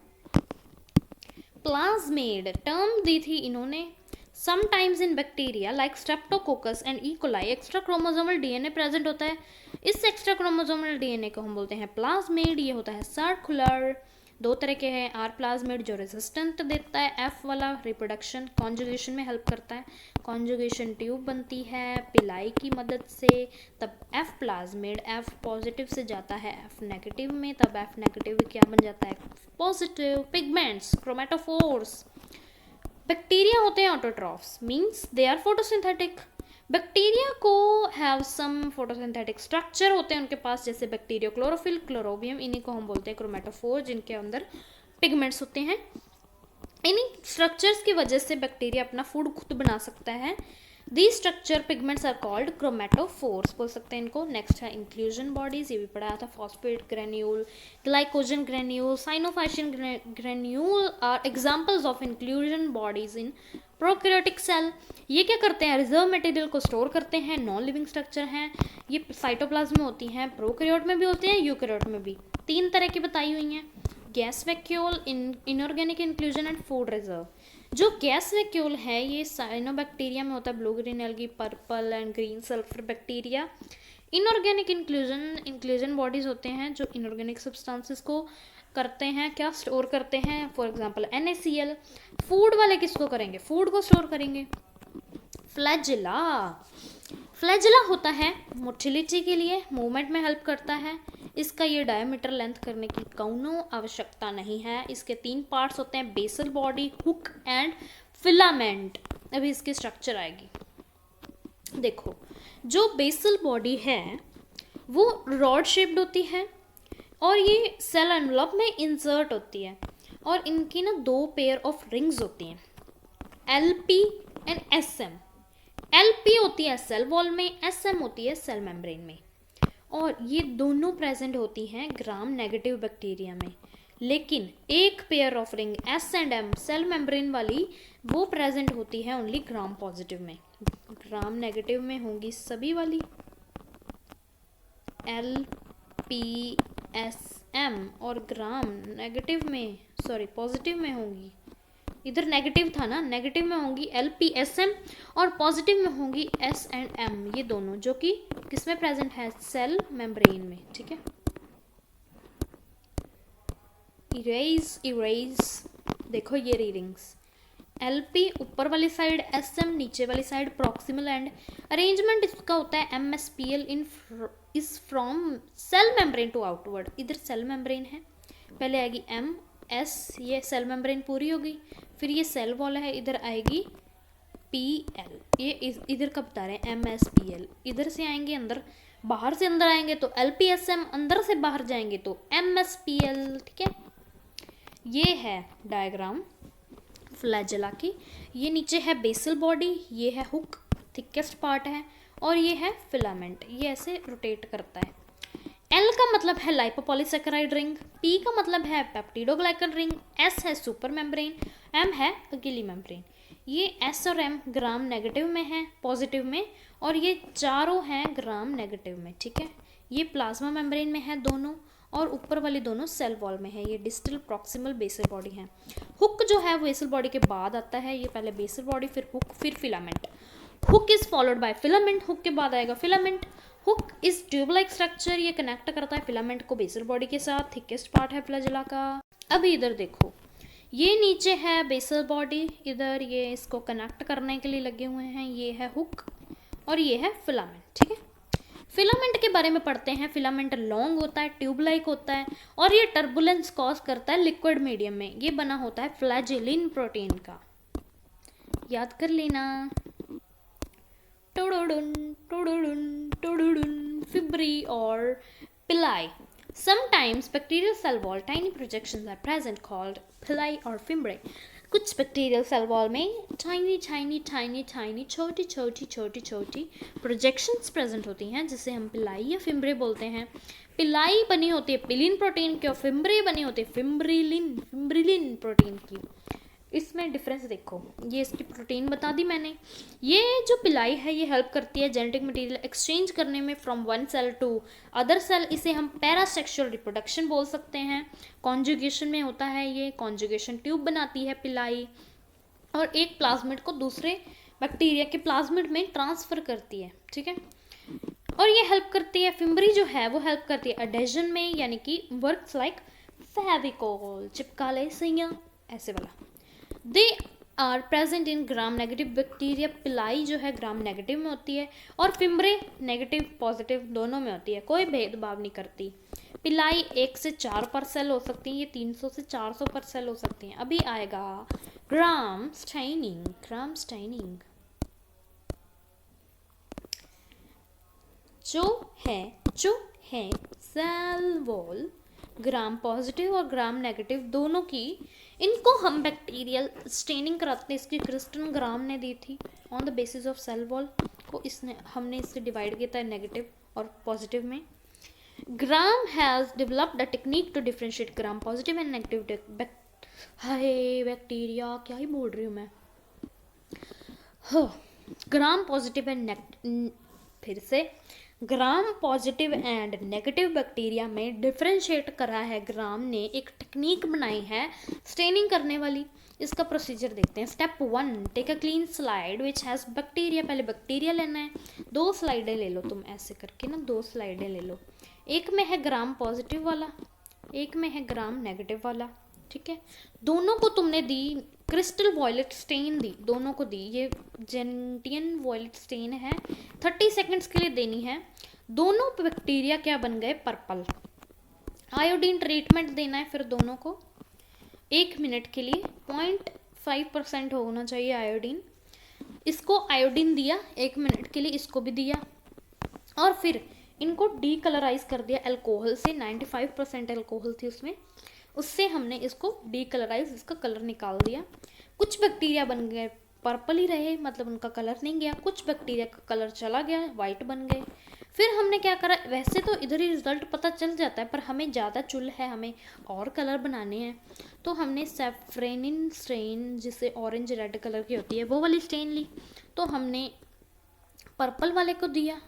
प्लाज्मेड टर्म दी थी इन्होंने। Sometimes in bacteria like Streptococcus and E coli extra chromosomal DNA present होता है। इस एक्स्ट्रा क्रोमोसोमल डीएनए को हम बोलते हैं प्लाज्मेड। ये होता है सर्कुलर, दो तरह के हैं। आर प्लाज्मेड जो रेजिस्टेंट देता है, एफ वाला रिप्रोडक्शन कॉन्जुगेशन में हेल्प करता है, कॉन्जुगेशन ट्यूब बनती है पिलाई की मदद से। तब एफ प्लाज्मेड एफ पॉजिटिव से जाता है एफ नेगेटिव में, तब एफ नेगेटिव क्या बन जाता है? पॉजिटिव। Pigments, chromatophores. बैक्टीरिया होते हैं autotrophs, means they are photosynthetic. Bacteria को हैव सम फोटोसिंथेटिक स्ट्रक्चर होते हैं उनके पास, जैसे बैक्टीरिया क्लोरोफिल, क्लोरोबियम, इन्हीं को हम बोलते हैं क्रोमेटोफोर, जिनके अंदर पिगमेंट्स होते हैं। इन्हीं स्ट्रक्चर्स की वजह से बैक्टीरिया अपना फूड खुद बना सकता है। These structure pigments are called chromatophores, बोल सकते हैं इनको। नेक्स्ट है इंक्लूजन बॉडीज, ये भी पढ़ाया था। Phosphate granule, glycogen granule, cyanophycin granule are examples of inclusion bodies in prokaryotic cell. ये क्या करते हैं? रिजर्व मटेरियल को स्टोर करते हैं, नॉन लिविंग स्ट्रक्चर हैं। ये साइटोप्लाज्म में होती हैं, प्रोकैरियोट में भी होते हैं, यूकैरियोट में भी। तीन तरह की बताई हुई हैं, gas vacuole, inorganic inclusion and food reserve. जो गैस वैक्यूल है ये साइनोबैक्टीरिया में होता है, blue green algae, purple and green sulphur bacteria. Inorganic inclusion bodies होते हैं जो इनऑर्गेनिक सब्सटेंसेस को करते हैं, क्या स्टोर करते हैं, फॉर एग्जांपल NaCl। फूड वाले किसको करेंगे? फूड को स्टोर करेंगे। फ्लैजिला, फ्लैजिला होता है मोटिलिटी के लिए, मूवमेंट में हेल्प करता है। इसका ये डायमीटर लेंथ करने की कौनो आवश्यकता नहीं है। इसके तीन पार्ट्स होते हैं, basal body, hook and filament. अभी इसकी स्ट्रक्चर आएगी। देखो, जो बेसल बॉडी है वो रॉड शेप्ड होती है और ये सेल एनवलप में इंसर्ट होती है, और इनकी ना दो पेयर ऑफ रिंग्स होती हैं, LP एंड SM। LP होती है सेल वॉल में, SM होती है सेल मेम्ब्रेन में, और ये दोनों प्रेजेंट होती हैं ग्राम नेगेटिव बैक्टीरिया में। लेकिन एक pair of ring S and M cell membrane वाली वो प्रेजेंट होती है ओनली ग्राम पॉजिटिव में। ग्राम नेगेटिव में होंगी सभी वाली LPSM, और ग्राम नेगेटिव में पॉजिटिव में होंगी, इधर नेगेटिव था ना, नेगेटिव में होंगी LPSM और पॉजिटिव में होंगी S एंड M, ये दोनों, जो कि किसमें प्रेजेंट है? सेल मेम्ब्रेन में, ठीक है। इरेज देखो ये रीडिंग्स, LP ऊपर वाली साइड, SM नीचे वाली साइड, प्रॉक्सिमल एंड। अरेंजमेंट इसका होता है MSPL is from cell membrane to outward. इधर सेल मेम्ब्रेन है, पहले आएगी MS, ये सेल मेम्ब्रेन पूरी होगी, फिर ये सेल वॉल है, इधर आएगी PL, ये इधर का बता रहे हैं MSPL, इधर से आएंगे अंदर, बाहर से अंदर आएंगे तो LPSM, अंदर से बाहर जाएंगे तो MSPL। ठीक है, ये है डायग्राम फ्लैजेला की। ये नीचे है बेसल बॉडी, ये है हुक, थिकेस्ट पार्ट है, और ये है फिलामेंट, ये ऐसे रोटेट करता है। L का मतलब है लाइपोपॉलीसेकेराइड रिंग, P का मतलब है पेप्टिडोग्लाइकन रिंग, S है सुपर मेम्ब्रेन, M है अकेली मेम्ब्रेन। ये S और M ग्राम नेगेटिव में है, पॉजिटिव में, और ये चारों हैं ग्राम नेगेटिव में। ठीक है, ये प्लाज्मा मेम्ब्रेन में है दोनों, और ऊपर वाली दोनों सेल वॉल में है। ये डिस्टल प्रॉक्सिमल बेसल बॉडी है। हुक जो है वो बेसल बॉडी के बाद आता है, ये पहले बेसल बॉडी, फिर हुक, फिर filament. Hook is followed by filament, hook के बाद आएगा filament. Hook is tube like structure, ये कनेक्ट करता है फिलामेंट को बेसल बॉडी के साथ, थिकेस्ट पार्ट है फ्लैजेला का। अब इधर देखो, ये नीचे है बेसल बॉडी, इधर ये इसको कनेक्ट करने के लिए लगे हुए हैं, ये है हुक और ये है फिलामेंट। ठीक है, फिलामेंट के बारे में पढ़ते हैं। फिलामेंट लॉन्ग होता है, ट्यूब लाइक होता है, और ये टर्बुलेंस कॉज करता है लिक्विड मीडियम में। ये बना होता है फ्लैजेलिन प्रोटीन का, याद कर लेना। टोडोडुन टोडोडुन टोडोडुन, फिब्री और पिलाई। Sometimes bacterial cell wall tiny projections are present called villi or fimbriae. कुछ बैक्टीरियल सेल वॉल में छोटी प्रोजेक्शंस प्रेजेंट होती हैं, जिसे हम पिलाई या फिम्ब्रे बोलते हैं। पिलाई बनी होती है पिलिन प्रोटीन की, और फिम्ब्रे बनी होती है फिम्ब्रिलिन प्रोटीन की। इसमें डिफरेंस देखो, ये इसकी प्रोटीन बता दी मैंने। ये जो पिलाई है ये हेल्प करती है जेनेटिक मटेरियल एक्सचेंज करने में from one cell to other cell. इसे हम पैरासेक्सुअल रिप्रोडक्शन बोल सकते हैं। कॉन्जुगेशन में होता है, ये कॉन्जुगेशन ट्यूब बनाती है पिलाई, और एक प्लाज्मिड को दूसरे बैक्टीरिया के प्लाज्मिड में ट्रांसफर करती है। ठीक है, और ये हेल्प करती है, फिम्ब्री जो है वो हेल्प करती है एडेशन में, यानी कि वर्क्स लाइक फेविकोल, चिपका ले सैया, ऐसे वाला। They are present in gram negative bacteria. Pili जो है ग्राम नेगेटिव में होती है, और फिम्ब्रे नेगेटिव पॉजिटिव दोनों में होती है, कोई भेदभाव नहीं करती। पिलाई 1 से 4 पर सेल हो सकती हैं, ये 300 से 400 पर सेल हो सकती हैं। अभी आएगा ग्राम स्टेनिंग। ग्राम स्टेनिंग जो है सेल वॉल ग्राम पॉजिटिव और ग्राम नेगेटिव दोनों की, इनको हम बैक्टीरियल स्टेनिंग कराते हैं। इसकी क्रिस्टन ग्राम ने दी थी on the basis of cell wall को, हमने इससे डिवाइड किया था नेगेटिव और पॉजिटिव में। Gram has developed a technique to differentiate Gram positive and negative hi bacteria, क्या ही बोल रही हूँ मैं। ग्राम पॉजिटिव एंड फिर से ग्राम पॉजिटिव एंड नेगेटिव बैक्टीरिया में डिफ्रेंशिएट करा है ग्राम ने, एक टेक्निक बनाई है स्टेनिंग करने वाली। इसका प्रोसीजर देखते हैं। Step 1, take a clean slide which has bacteria. पहले बैक्टीरिया लेना है, 2 स्लाइडें ले लो तुम, ऐसे करके ना 2 स्लाइडें ले लो। एक में है ग्राम पॉजिटिव वाला, एक में है ग्राम नेगेटिव वाला। ठीक है, दोनों को तुमने दी क्रिस्टल वॉयलेट स्टेन दी, दोनों को दी। ये जेंटियन वॉयलेट स्टेन है, 30 सेकंड्स के लिए देनी है। दोनों बैक्टीरिया क्या बन गए, पर्पल। आयोडीन ट्रीटमेंट देना है फिर दोनों को 1 मिनट के लिए, 0.5% होना चाहिए आयोडीन। इसको आयोडीन दिया 1 मिनट के लिए, इसको भी दिया, और फिर इनको डीकलराइज कर दिया अल्कोहल से। 95% अल्कोहल थी उसमें, उससे हमने इसको डीकलराइज, इसका कलर निकाल दिया। कुछ बैक्टीरिया बन गए पर्पल ही रहे, मतलब उनका कलर नहीं गया। कुछ बैक्टीरिया का कलर चला गया, वाइट बन गए। फिर हमने क्या करा, वैसे तो इधर ही रिजल्ट पता चल जाता है, पर हमें ज़्यादा चुल है, हमें और कलर बनाने हैं, तो हमने सैफ्रेनिन स्टेन, जिसे ऑरेंज रेड कलर की होती है, वो वाली स्टेन ली। तो हमने पर्पल वाले को दिया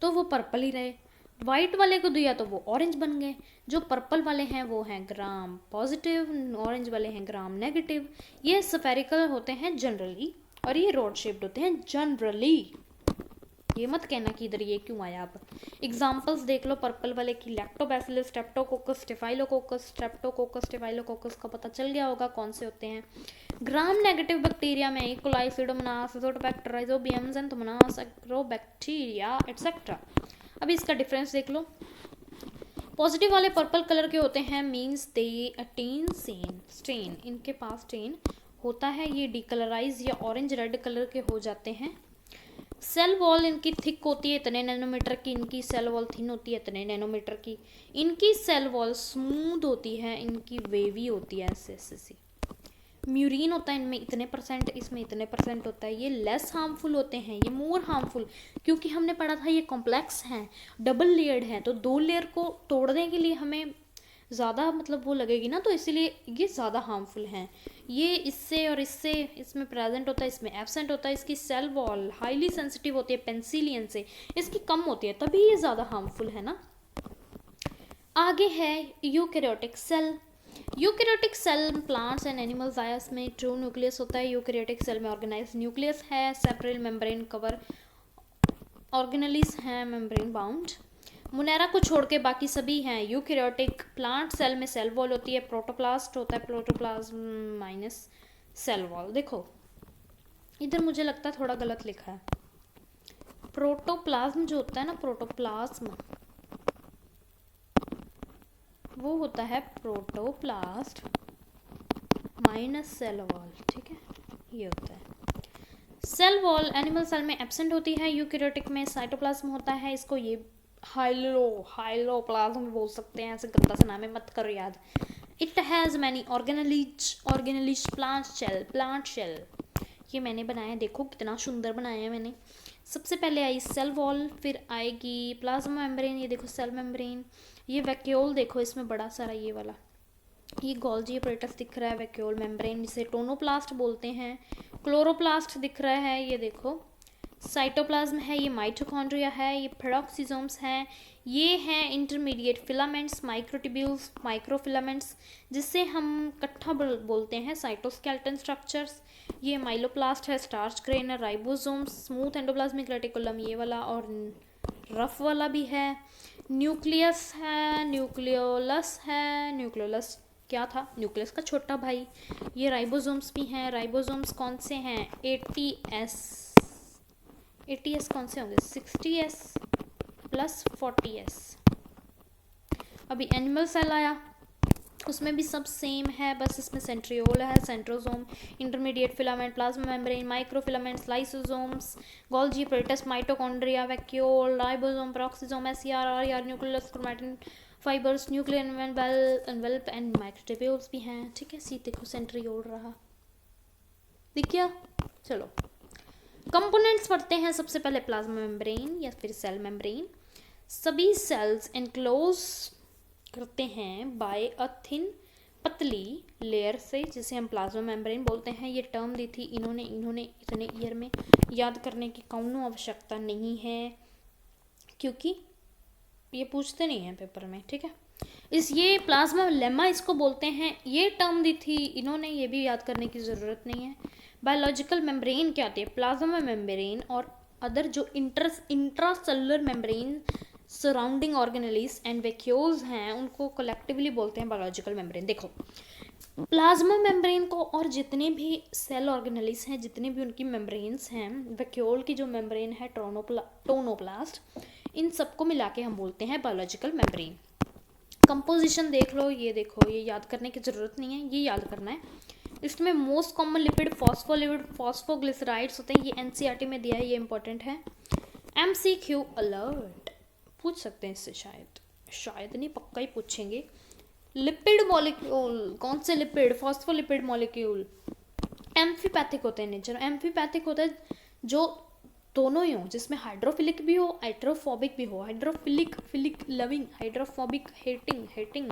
तो वो पर्पल ही रहे, वाइट वाले को दिया तो वो ऑरेंज बन गए। जो पर्पल वाले हैं वो हैं ग्राम पॉजिटिव, ऑरेंज वाले हैं ग्राम नेगेटिव। ये स्फेरिकल होते हैं जनरली, और ये रोड शेप्ड होते हैं जनरली। ये मत कहना कि इधर ये क्यों आया। आप एग्जांपल्स देख लो पर्पल वाले की, Lactobacillus, Streptococcus, Staphylococcus. Streptococcus, Staphylococcus का पता चल गया होगा कौन से होते हैं। ग्राम नेगेटिव बैक्टीरिया में E coli, Pseudomonas, Azotobacter, Rhizobium, Xanthomonas, Agrobacteria et cetera. अभी इसका डिफरेंस देख लो। पॉजिटिव वाले पर्पल कलर के होते हैं, मीन्स दे अटेन स्टेन, इनके पास स्टेन होता है ये डीकलराइज या ऑरेंज रेड कलर के हो जाते हैं। सेल वॉल इनकी थिक होती है इतने नैनोमीटर की, इनकी सेल वॉल थिन होती है इतने नैनोमीटर की। इनकी सेल वॉल स्मूथ होती है, इनकी वेवी होती है ऐसे ऐसे सी। म्यूरिन होता है इनमें इतने परसेंट, इसमें इतने परसेंट होता है। ये लेस हार्मफुल होते हैं, ये मोर हार्मफुल, क्योंकि हमने पढ़ा था ये कॉम्प्लेक्स हैं, डबल लेयर्ड हैं, तो 2 लेयर को तोड़ने के लिए हमें ज़्यादा मतलब वो लगेगी ना, तो इसीलिए ये ज़्यादा हार्मफुल हैं। ये इससे और इससे, इसमें प्रेजेंट होता है इसमें एब्सेंट होता है। इसकी सेल वॉल हाईली सेंसिटिव होती है पेंसिलियन से, इसकी कम होती है, तभी ये ज़्यादा हार्मफुल है ना। आगे है eukaryotic cell. Eukaryotic cell plants and animals आयस में ट्रू न्यूक्लियस होता है। यूकैरियोटिक सेल में ऑर्गेनाइज न्यूक्लियस है, सेपरेल मेम्ब्रेन कवर ऑर्गेनेलिस हैं मेम्ब्रेन बाउंड। मुनेरा को छोड़ के बाकी सभी हैं यूकैरियोटिक। प्लांट सेल में सेल वॉल होती है, प्रोटोप्लास्ट होता है, प्रोटोप्लाज्म माइनस सेल वॉल। देखो इधर मुझे लगता है थोड़ा गलत लिखा है। प्रोटोप्लाज्म जो होता है ना, प्रोटोप्लाज्म वो होता है प्रोटोप्लास्ट माइनस सेल वॉल, ठीक है, ये होता है। सेल वॉल एनिमल सेल में एब्सेंट होती है, यूकैरियोटिक में साइटोप्लाज्म होता है। इसको ये हाइलोप्लाज्म बोल सकते हैं, ऐसे गंदा सा नाम है, मत करो याद। It has many organelles plant cell. ये मैंने बनाया, देखो कितना सुंदर बनाया है मैंने। सबसे पहले आई सेल वॉल, फिर आएगी प्लाज्मा मेम्ब्रेन, ये देखो सेल मेम्ब्रेन। ये वैक्यूल देखो इसमें बड़ा सारा ये वाला, ये गोल्जी अपरेटस दिख रहा है, वैक्यूल मेम्ब्रेन जिसे टोनोप्लास्ट बोलते हैं। क्लोरोप्लास्ट दिख रहा है, ये देखो साइटोप्लाज्म है, ये माइटोकॉन्ड्रिया है, ये पेरोक्सिसोम्स हैं, ये हैं इंटरमीडिएट फिलामेंट्स, माइक्रोट्यूब्यूल्स, माइक्रोफिलामेंट्स जिसे हम इकट्ठा बोलते हैं साइटोस्केलेटन स्ट्रक्चर्स। ये माइलोप्लास्ट है, starch grain, ribosomes, smooth endoplasmic reticulum ये वाला, और रफ वाला भी है। न्यूक्लियस है, न्यूक्लियोलस है, न्यूक्लियोलस क्या था, न्यूक्लियस का छोटा भाई। ये राइबोसोम्स भी हैं, राइबोसोम्स कौन से हैं, 80s कौन से होंगे, 60s प्लस 40s। अभी एनिमल सेल आया, उसमें भी सब सेम है, बस इसमें सेंट्रियोल है, centrosome, intermediate filament, plasma membrane, microfilaments, lysosomes, Golgi apparatus, mitochondria, vacuole, ribosome, peroxisome, SER, nucleus, chromatin fibres, nuclear envelope and microtubules भी हैं, ठीक है। सी देखो सेंट्रियोल रहा, दिख गया। चलो कंपोनेंट्स पढ़ते हैं। सबसे पहले प्लाज्मा मेम्ब्रेन या फिर सेल मेम्ब्रेन। सभी सेल्स एनक्लोज करते हैं बाय अ थिन पतली लेयर से, जिसे हम प्लाज्मा मेम्ब्रेन बोलते हैं। ये टर्म दी थी इन्होंने इतने ईयर में, याद करने की कौनो आवश्यकता नहीं है, क्योंकि ये पूछते नहीं हैं पेपर में, ठीक है। ये प्लाज्मा लेमा इसको बोलते हैं, ये टर्म दी थी इन्होंने, ये भी याद करने की ज़रूरत नहीं है। बायोलॉजिकल मेम्ब्रेन क्या होती है, प्लाज्मा मेम्ब्रेन और अदर जो intracellular membrane surrounding organelles and vacuoles हैं, उनको कलेक्टिवली बोलते हैं बायोलॉजिकल मेम्ब्रेन। देखो प्लाज्मा मेम्ब्रेन को और जितने भी सेल ऑर्गेनेलिस हैं, जितने भी उनकी मेम्ब्रेन्स हैं, वैक्यूल की जो मेम्ब्रेन है टोनोप्लास्ट, इन सबको मिला के हम बोलते हैं बायोलॉजिकल मेम्ब्रेन। कंपोजिशन देख लो, ये देखो, ये याद करने की ज़रूरत नहीं है, ये याद करना है। इसमें most common lipid phospholipid phosphoglycerides होते हैं, ये एनसीईआरटी में दिया है, ये इंपॉर्टेंट है। एमसीक्यू अलर्ट, पूछ सकते हैं इससे, शायद नहीं, पक्का ही पूछेंगे। लिपिड मॉलिक्यूल, कौन से लिपिड, फॉस्फोलिपिड मॉलिक्यूल एम्फीपैथिक होते हैं नेचर। एम्फीपैथिक होता है जो दोनों ही हो, जिसमें हाइड्रोफिलिक भी हो, हाइड्रोफोबिक भी हो। Hydrophilic loving, hydrophobic hating.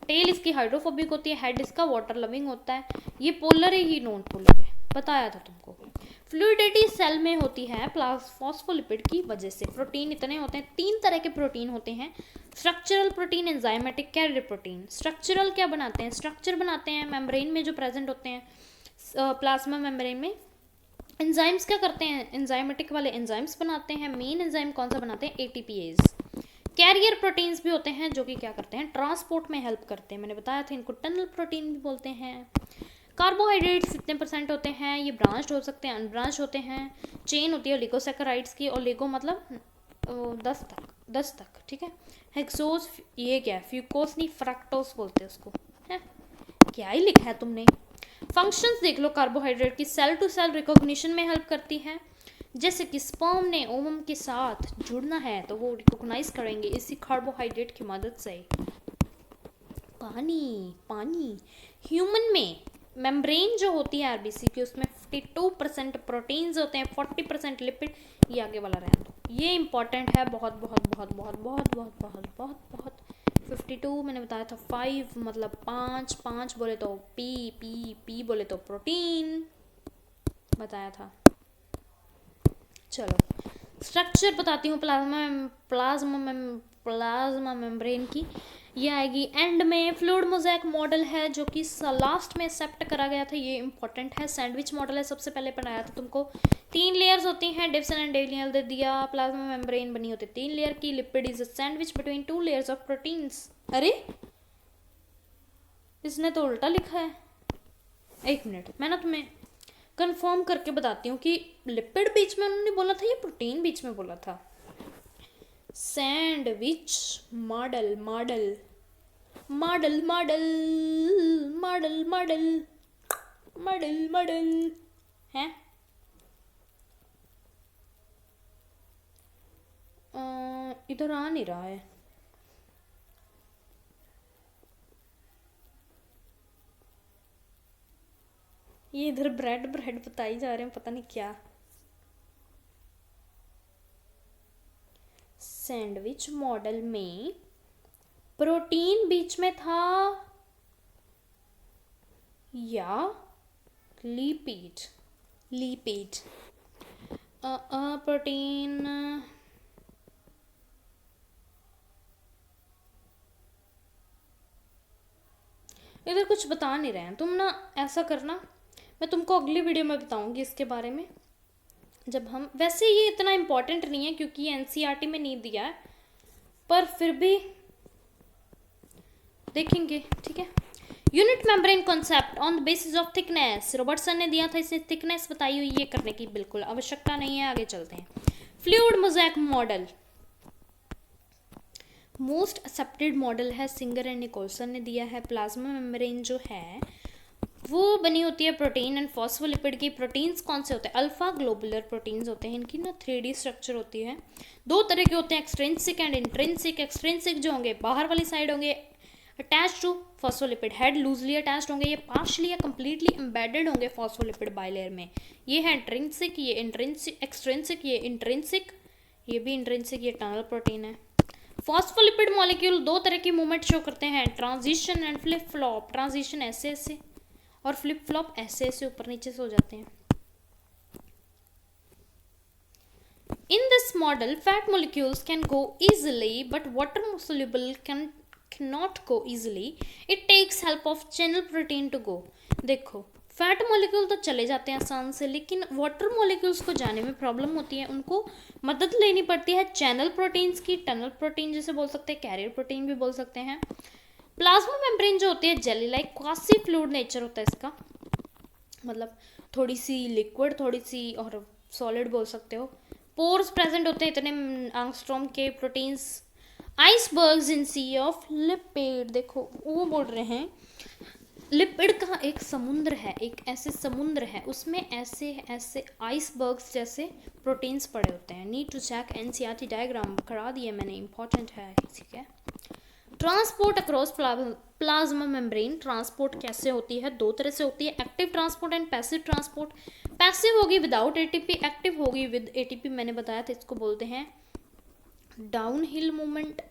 Tail इसकी हाइड्रोफोबिक होती है, हेड इसका वाटर लविंग होता है। ये पोलर है, ये नॉन पोलर है, बताया था तुमको। फ्लूइडिटी सेल में होती है फॉस्फोलिपिड की वजह से। प्रोटीन इतने होते हैं, 3 तरह के प्रोटीन होते हैं, structural protein, enzymatic, carrier protein. Structural क्या बनाते हैं, स्ट्रक्चर बनाते हैं मेम्ब्रेन में जो प्रेजेंट होते हैं प्लाज्मा मेम्ब्रेन में। एंजाइम्स क्या करते हैं, एंजाइमेटिक वाले एंजाइम्स बनाते हैं। मेन एंजाइम कौन सा बनाते हैं, एटीपीएज। कैरियर प्रोटीन्स भी होते हैं जो कि क्या करते हैं, ट्रांसपोर्ट में हेल्प करते हैं, मैंने बताया था, इनको टनल प्रोटीन भी बोलते हैं। कार्बोहाइड्रेट्स कितने परसेंट होते हैं, ये ब्रांच्ड हो सकते हैं, अनब्रांच होते हैं। चेन होती है ओलिगोसैकेराइड्स की, ओलिगो मतलब 10 तक, ठीक है। हेक्सोज, ये क्या है, फ्यूकोस नहीं फ्रक्टोस बोलते हैं उसको, है क्या ही लिखा है तुमने। फंक्शंस देख लो कार्बोहाइड्रेट की, सेल टू सेल रिकॉग्निशन में हेल्प करती है, जैसे कि स्पर्म ने ओवम के साथ जुड़ना है तो वो रिकॉग्नाइज करेंगे इसी कार्बोहाइड्रेट की मदद से। पानी, पानी ह्यूमन में मेम्ब्रेन जो होती है आरबीसी की, उसमें 52% प्रोटीन्स होते हैं, 40% लिपिड। ये आगे वाला रहने दो, ये इंपॉर्टेंट है बहुत बहुत बहुत बहुत बहुत बहुत बहुत बहुत बहुत। 52 मैंने बताया था, 5 मतलब 5, 5 बोले तो पी पी पी बोले तो प्रोटीन बताया था। चलो स्ट्रक्चर बताती हूँ प्लाज्मा मेम्ब्रेन की। ये आएगी एंड में। फ्लूइड मोज़ेक मॉडल है जो कि लास्ट में एक्सेप्ट करा गया था, ये इंपॉर्टेंट है। सैंडविच मॉडल है, सबसे पहले पढ़ाया था तुमको। 3 लेयर्स होती हैं, डिप्सन एंड डेनियल दे दिया। प्लाज्मा मेम्ब्रेन बनी होती है 3 लेयर की। Lipid is a sandwich between 2 layers of proteins. अरे इसने तो उल्टा लिखा है। एक मिनट, मैं ना तुम्हें कंफर्म करके बताती हूँ कि लिपिड बीच में उन्होंने बोला था या प्रोटीन बीच में बोला था। Sandwich model model model model model model model model है। इधर आ नहीं रहा है। ये इधर ब्रेड ब्रेड बताई जा रहे हैं, पता नहीं क्या। सैंडविच मॉडल में प्रोटीन बीच में था या लिपिड? लिपिड प्रोटीन इधर कुछ बता नहीं रहे हैं। तुम ना ऐसा करना, मैं तुमको अगली वीडियो में बताऊंगी इसके बारे में, जब हम, वैसे ये इतना इम्पोर्टेंट नहीं है क्योंकि एनसीईआरटी में नहीं दिया है, पर फिर भी देखेंगे, ठीक है। Unit membrane concept on the basis of thickness, Robertson ने दिया था, इसे थिकनेस बताई हुई, ये करने की बिल्कुल आवश्यकता नहीं है। आगे चलते हैं। Fluid mosaic model most accepted model है, सिंगर एंड निकोलसन ने दिया है। प्लाज्मा मेम्ब्रेन जो है वो बनी होती है प्रोटीन एंड फॉस्फोलिपिड की। प्रोटीन्स कौन से होते हैं? अल्फा ग्लोबुलर प्रोटीन्स होते हैं। इनकी ना 3D स्ट्रक्चर होती है। 2 तरह के होते हैं, एक्सट्रिंसिक एंड इंट्रिंसिक। एक्सट्रिंसिक जो होंगे बाहर वाली साइड होंगे, attach to phospholipid head, loosely attached होंगे। ये पार्शली या कंप्लीटली एम्बेडेड होंगे फॉस्फोलिपिड बाइलेयर में। ये है इंट्रिंसिक, ये इंट्रिंसिक, एक्सट्रिंसिक, ये इंट्रिंसिक, ये भी इंट्रिंसिक, ये टनल प्रोटीन है। फॉस्फोलिपिड मॉलिक्यूल 2 तरह की मूवमेंट शो करते हैं, transition and flip flop. Transition ऐसे ऐसे और फ्लिप फ्लॉप ऐसे ऐसे ऊपर नीचे से हो जाते हैं। In this model, fat molecules can go easily, but water soluble cannot go easily. It takes help of channel protein to go. देखो फैट मॉलिक्यूल तो चले जाते हैं आसान से, लेकिन वाटर मॉलिक्यूल्स को जाने में प्रॉब्लम होती है, उनको मदद लेनी पड़ती है चैनल प्रोटीन्स की। टनल प्रोटीन जिसे बोल सकते हैं, कैरियर प्रोटीन भी बोल सकते हैं। प्लाज्मा मेम्ब्रेन जो होती है jelly like, quasi fluid nature होता है इसका, मतलब थोड़ी सी लिक्विड थोड़ी सी और सॉलिड बोल सकते हो। पोर्स प्रेजेंट होते हैं इतने एंगस्ट्रॉम के proteins. Icebergs in sea of lipid, देखो वो बोल रहे हैं लिपिड का एक समुद्र है, एक ऐसे समुद्र है, उसमें ऐसे ऐसे आइसबर्ग्स जैसे प्रोटीन्स पड़े होते हैं। Need to check NCERT diagram करा दिया मैंने, इंपॉर्टेंट है, ठीक है। Transport across plasma membrane, transport कैसे होती है? 2 तरह से होती है, active transport and passive transport. Passive होगी विदाउट एटीपी, एक्टिव होगी विद एटीपी। मैंने बताया था, इसको बोलते हैं डाउन हिल मूवमेंट,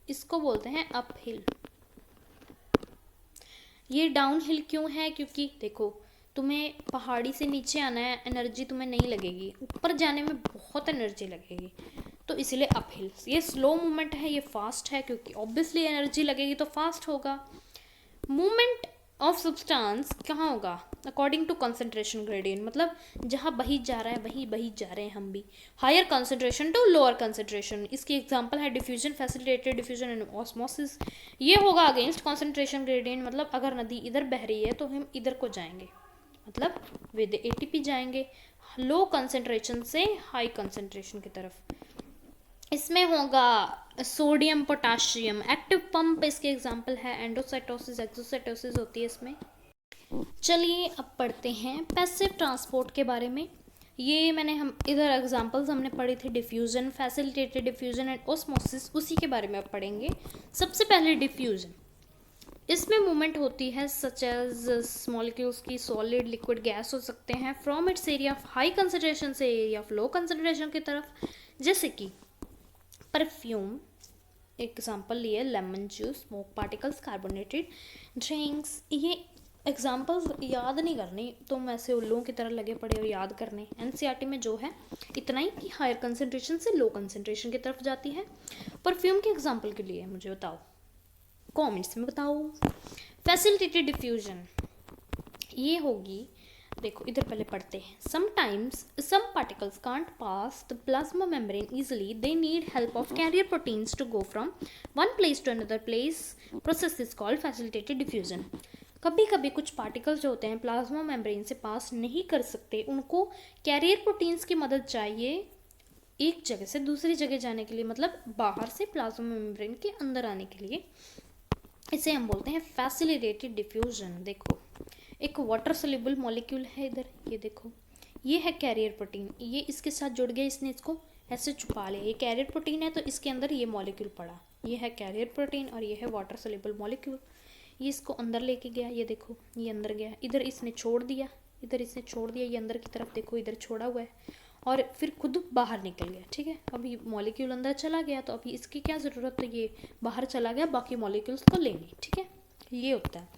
इसको बोलते हैं अप हिल। ये डाउन हिल क्यों है? क्योंकि देखो तुम्हें पहाड़ी से नीचे आना है, एनर्जी तुम्हें नहीं लगेगी, ऊपर जाने में बहुत एनर्जी लगेगी, तो इसलिए अप हिल। ये स्लो मूवमेंट है, ये फास्ट है, क्योंकि ऑब्वियसली एनर्जी लगेगी तो फास्ट होगा। मूवमेंट ऑफ सब्सटेंस कहाँ होगा? अकॉर्डिंग टू कंसंट्रेशन ग्रेडियंट, मतलब जहाँ बही जा रहा है वहीं बही जा रहे हैं हम भी, higher concentration to lower concentration. इसकी एग्जांपल है diffusion, facilitated diffusion and osmosis. ये होगा अगेंस्ट कंसंट्रेशन ग्रेडियंट, मतलब अगर नदी इधर बह रही है तो हम इधर को जाएंगे, मतलब विद एटीपी जाएंगे, लो कंसंट्रेशन से हाई कंसंट्रेशन की तरफ। इसमें होगा सोडियम पोटाशियम। एक्टिव पंप इसके एग्जांपल है एंडोसाइटोसिस, एक्सोसाइटोसिस होती है इसमें। चलिए अब पढ़ते हैं पैसिव ट्रांसपोर्ट के बारे में। ये हम इधर एग्जांपल्स हमने पढ़ी थी, diffusion, facilitated diffusion and osmosis, उसी के बारे में अब पढ़ेंगे। सबसे पहले डिफ्यूजन, इसमें मूवमेंट होती है सच एज मॉलिक्यूल्स की सॉलिड, लिक्विड, गैस हो सकते हैं from its area of high concentration से एरिया ऑफ लो कंसनट्रेशन की तरफ। जैसे कि परफ्यूम, एग्जाम्पल लिए lemon juice, smoke particles, carbonated drinks. ये एग्जाम्पल्स याद नहीं करनी, तुम ऐसे उल्लुओं की तरह लगे पड़े हो याद करने। एनसीईआरटी में जो है इतना ही कि हायर कंसनट्रेशन से लो कंसनट्रेशन की तरफ जाती है। परफ्यूम के एग्जाम्पल के लिए मुझे बताओ, कमेंट्स में बताओ। फैसिलिटेटेड डिफ्यूजन ये होगी, देखो इधर पहले पढ़ते हैं। Sometimes some particles can't pass the plasma membrane easily, they need help of carrier proteins to go from one place to another place, process is called facilitated diffusion. कभी कभी कुछ पार्टिकल्स जो होते हैं प्लाज्मा मेम्ब्रेन से पास नहीं कर सकते, उनको कैरियर प्रोटीन्स की मदद चाहिए एक जगह से दूसरी जगह जाने के लिए, मतलब बाहर से प्लाज्मा मेम्ब्रेन के अंदर आने के लिए। इसे हम बोलते हैं फैसिलिटेटेड डिफ्यूजन। देखो एक वाटर सोल्यूबल मॉलिक्यूल है इधर, ये देखो ये है कैरियर प्रोटीन, ये इसके साथ जुड़ गया, इसने इसको ऐसे छुपा लिया। ये कैरियर प्रोटीन है तो इसके अंदर ये मॉलिक्यूल पड़ा, ये है कैरियर प्रोटीन और ये है वाटर सोल्यूबल मॉलिक्यूल। ये इसको अंदर लेके गया, ये देखो ये अंदर गया, इधर इसने छोड़ दिया, इधर इसने छोड़ दिया, ये अंदर की तरफ देखो इधर छोड़ा हुआ है और फिर खुद बाहर निकल गया। ठीक है, अभी मॉलिक्यूल अंदर चला गया तो अभी इसकी क्या ज़रूरत, तो ये बाहर चला गया बाकी मॉलिक्यूल्स को लेने। ठीक है, ये होता है।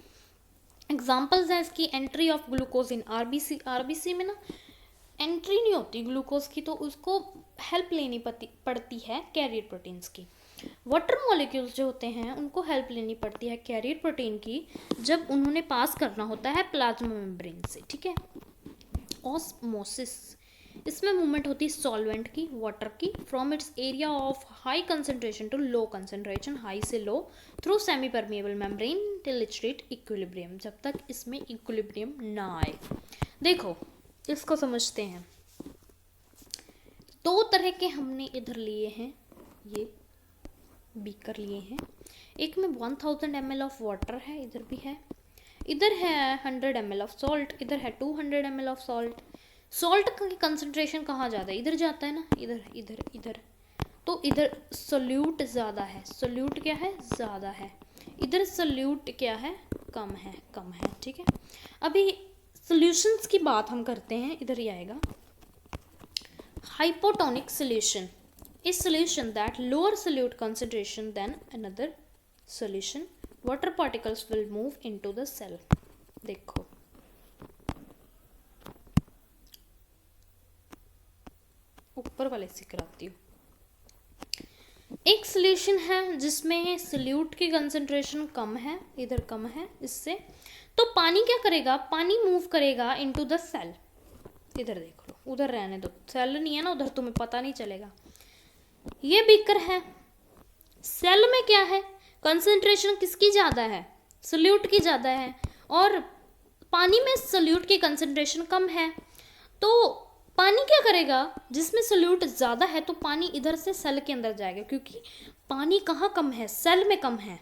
एग्जाम्पल्स है इसकी, entry of glucose in RBC. RBC में ना एंट्री नहीं होती ग्लूकोज की, तो उसको हेल्प लेनी पड़ती है कैरियर प्रोटीन्स की। वाटर मॉलिक्यूल्स जो होते हैं उनको हेल्प लेनी पड़ती है कैरियर प्रोटीन की जब उन्होंने पास करना होता है प्लाज्मा मेम्ब्रेन से। ठीक है, ऑस्मोसिस, इसमें मूवमेंट होती है सॉल्वेंट की, वाटर की, from its area of high concentration to low concentration, high से low, through semi permeable membrane till it's reach equilibrium, जब तक इसमें इक्विलिब्रियम ना आए। देखो इसको समझते हैं, दो तरह के हमने इधर लिए हैं, ये बीकर लिए हैं, एक में 1000 ml ऑफ वाटर है, इधर भी है, इधर है 100 ml ऑफ सॉल्ट, इधर है 200 ml ऑफ सॉल्ट। सॉल्ट की कंसंट्रेशन कहाँ ज़्यादा है, इधर जाता है ना, इधर इधर इधर, तो इधर सोल्यूट ज़्यादा है, सोल्यूट क्या है ज़्यादा है, इधर सोल्यूट क्या है कम है, कम है। ठीक है, अभी सॉल्यूशंस की बात हम करते हैं, इधर ही आएगा hypotonic solution, a solution that lower solute concentration than another solution, water particles will move into the cell। देखो ऊपर वाले से कराती हूँ, एक सॉल्यूशन है जिसमें सोल्यूट की कंसंट्रेशन कम है, इधर कम है इससे, तो पानी क्या करेगा, पानी मूव करेगा इनटू द सेल। इधर देख लो, उधर रहने दो, सेल नहीं है ना उधर, तुम्हें पता नहीं चलेगा। ये बीकर है, सेल में क्या है कंसंट्रेशन किसकी ज़्यादा है, सोल्यूट की ज़्यादा है, और पानी में सोल्यूट की कंसंट्रेशन कम है, तो पानी क्या करेगा, जिसमें सोल्यूट ज़्यादा है तो पानी इधर से सेल के अंदर जाएगा, क्योंकि पानी कहाँ कम है, सेल में कम है।